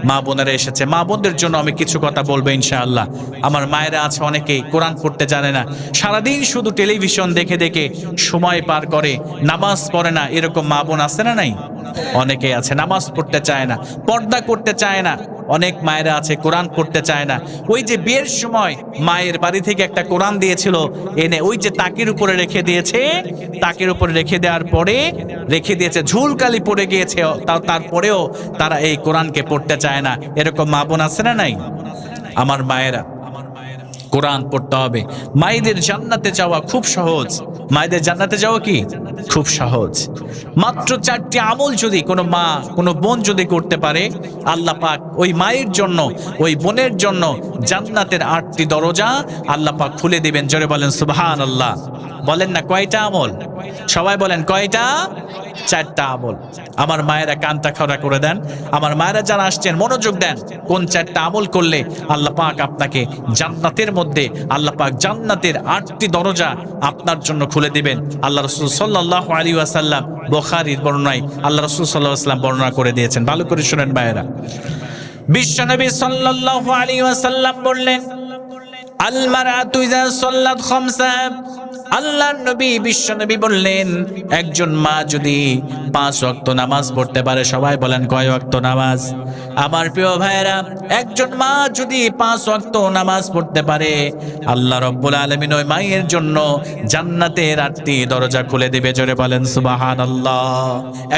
মা বোনেরা এসেছে। মা বোনদের জন্য আমি কিছু কথা বলবো ইনশাআল্লাহ। আমার মায়েরা আছে অনেকেই কোরআন পড়তে জানে না, সারাদিন শুধু টেলিভিশন দেখে দেখে সময় পার করে, নামাজ পড়ে না। এরকম মা বোন আছে না? নাই? অনেকেই আছে নামাজ পড়তে চায় না, পর্দা করতে চায় না। অনেক মায়েরা আছে কোরআন পড়তে চায় না। ওই যে বিয়ের সময় মায়ের বাড়ি থেকে একটা কোরআন দিয়েছিল, এনে ওই যে তাকের উপরে রেখে দিয়েছে, তাকের উপরে রেখে দেওয়ার পরে রেখে দিয়েছে, ঝুলকালি পড়ে গিয়েছে, তারপরেও তারা এই কোরআনকে পড়তে চায় না। এরকম মা বোন আছে না? নাই? আমার মায়েরা, কোরআন পড়তে হবে। মায়েদের জান্নাতে যাওয়া খুব সহজ। মায়েদের জান্নাতে যাওয়া কি খুব সহজ। মাত্র 4টি আমল যদি কোনো মা, কোনো বোন যদি করতে পারে, আল্লাহ পাক ওই মায়ের জন্য, ওই বোনের জন্য জান্নাতের 8টি দরজা আল্লাহ পাক খুলে দিবেন। জোরে বলেন সুবহানাল্লাহ। বলেন না কয়টা আমল? সবাই বলেন কয়টা? 4টা আমল। আমার মায়েরা কানটা খাড়া করে দেন। আমার মায়েরা যারা আসছেন মনোযোগ দেন। কোন 4টা আমল করলে আল্লাহ পাক আপনাকে জান্নাতের মধ্যে, আল্লাহ পাক জান্নাতের 8টি দরজা আপনার জন্য খুলে দিবেন। আল্লাহ রাসূল সাল্লাল্লাহু আলাইহি ওয়াসাল্লাম বুখারীর বর্ণনায় আল্লাহ রাসূল সাল্লাল্লাহু আলাইহি ওয়াসাল্লাম বর্ণনা করে দিয়েছেন। ভালো করে শুনেন মায়েরা। বিশ্বনবী সাল্লাল্লাহু আলাইহি ওয়াসাল্লাম বললেন, আল মারআতু ইযা সাল্লাত খামসা। আল্লাহর নবী, বিশ্বনবী বললেন, একজন মা যদি 5 ওয়াক্ত নামাজ পড়তে পারে, সবাই বলেন কয় ওয়াক্ত নামাজ? আমার প্রিয় ভাইরা, একজন মা যদি 5 ওয়াক্ত নামাজ পড়তে পারে, আল্লাহ রাব্বুল আলামিন ওই মায়ের জন্য জান্নাতের 8টি দরজা খুলে দিবে। জোরে বলেন সুবহানাল্লাহ।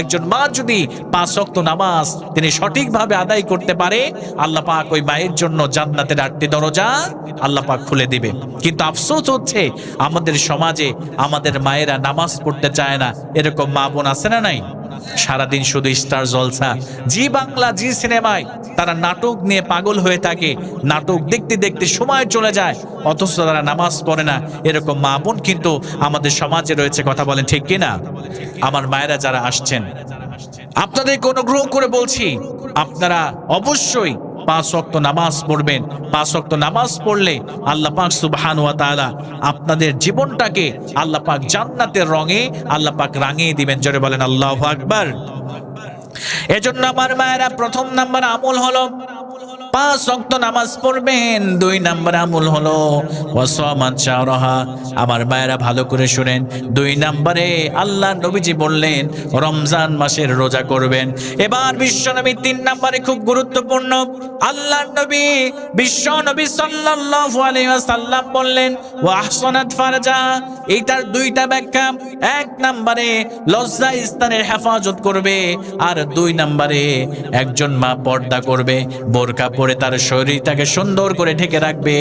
একজন মা যদি 5 ওয়াক্ত নামাজ তিনি সঠিকভাবে আদায় করতে পারে, আল্লাহ পাক ওই মায়ের জন্য জান্নাতের 8টি দরজা আল্লাহ পাক খুলে দিবে। কিন্তু আফসোস হচ্ছে আমাদের সমাজে আমাদের মায়েরা নামাজ পড়তে চায় না। এরকম মা বোন আছে না? নাই? সারাদিন শুধু স্টার জলসা, জি বাংলা, জি সিনেমায় তারা নাটক নিয়ে পাগল হয়ে থাকে। নাটক দেখতে দেখতে সময় চলে যায়, অথচ তারা নামাজ পড়ে না। এরকম মা বোন কিন্তু আমাদের সমাজে রয়েছে। কথা বলেন ঠিক কিনা? আমার মায়েরা যারা আসছেন, আপনাদেরকে অনুগ্রহ করে বলছি, আপনারা অবশ্যই 5 ওয়াক্ত নামাজ পড়বেন। 5 ওয়াক্ত নামাজ পড়লে আল্লাহ পাক সুবহানাহু ওয়া তাআলা আপনাদের জীবনটাকে আল্লাহ পাক জান্নাতের রঙে আল্লাহ পাক রাঙিয়ে দিবেন। জোরে বলেন আল্লাহু আকবার। এজন্য আমার মায়েরা, প্রথম নাম্বার আমল হলো 5 ওয়াক্ত নামাজ পড়বেন। 2 নাম্বার আমল হলো ওয়াসামান শাহরাহা। আমার মায়েরা ভালো করে শুনেন, 2 নম্বরে আল্লাহ নবীজি বললেন রমজান মাসের রোজা করবেন। এবার বিশ্বনবী 3 নম্বরে, খুব গুরুত্বপূর্ণ, আল্লাহ নবী বিশ্বনবী সাল্লাল্লাহু আলাইহি ওয়াসাল্লাম বললেন ওয়া আহসানাত ফারজা। এইটার 2টা ব্যাখ্যা। 1 নম্বরে লজ্জা স্থানের হেফাজত করবে, আর 2 নম্বরে একজন মা পর্দা করবে, বোরকা পরে তার শরীরটাকে সুন্দর করে ঢেকে রাখবে,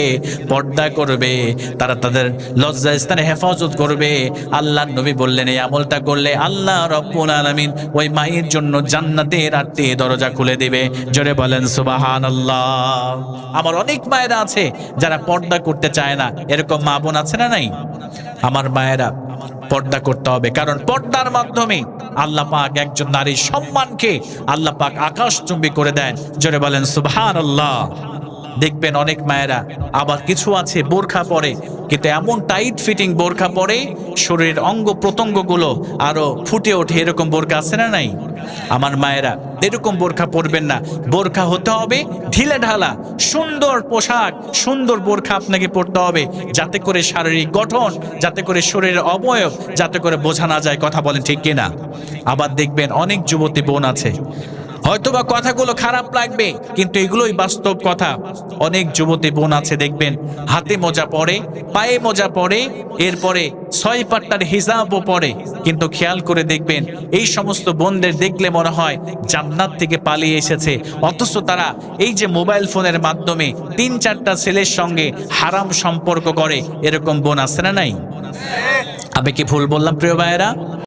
পর্দা করবে, তারা তাদের লজ্জা স্থানে হেফাজত করবে। আল্লাহ নবী বললেন এই আমলটা করলে আল্লাহ রাব্বুল আলামিন ওই মায়ের জন্য জান্নাতের 8টি দরজা খুলে দিবে। জোরে বলেন সুবহানাল্লাহ। আমার অনেক মায়েরা আছে যারা পর্দা করতে চায় না। এরকম মা বোন আছে না? নাই? আমার মায়েরা, পর্দা করতে হবে, কারণ পর্দার মাধ্যমে আল্লাহ পাক একজন নারীর সম্মানকে আল্লাহ পাক আকাশচুম্বী করে দেন। জোরে বলেন সুবহানাল্লাহ। দেখবেন অনেক মায়েরা, আবার কিছু আছে বোরখা পরে, কিন্তু এমন টাইট ফিটিং বোরখা পরে শরীরের অঙ্গ প্রত্যঙ্গগুলো আরো ফুটে ওঠে। এরকম বোরখা আছে না? নাই? আমার মায়েরা, এরকম বোরখা পরবেন না। বোরখা হতে হবে ঢিলে ঢালা, সুন্দর পোশাক, সুন্দর বোরখা আপনাকে পরতে হবে, যাতে করে শারীরিক গঠন, যাতে করে শরীরের অবয়ব, যাতে করে বোঝা না যায়। কথা বলেন ঠিক কিনা? আবার দেখবেন অনেক যুবতী বোন আছে, হয়তোবা কথাগুলো খারাপ লাগবে, কিন্তু এগুলোই বাস্তব কথা। অনেক যুবতী বোন আছে দেখবেন হাতে মোজা পরে, পায়ে মোজা পরে, এরপরে 6 পাট্টার হিজাবও পরে, কিন্তু খেয়াল করে দেখবেন এই সমস্ত বোনদের দেখলে মনে হয় জান্নাত থেকে পালিয়ে এসেছে, অথচ তারা এই যে মোবাইল ফোনের মাধ্যমে 3-4টা ছেলের সঙ্গে হারাম সম্পর্ক করে। এরকম বোন আছে না? নাই? আমি কি ভুল বললাম প্রিয় ভাইয়েরা?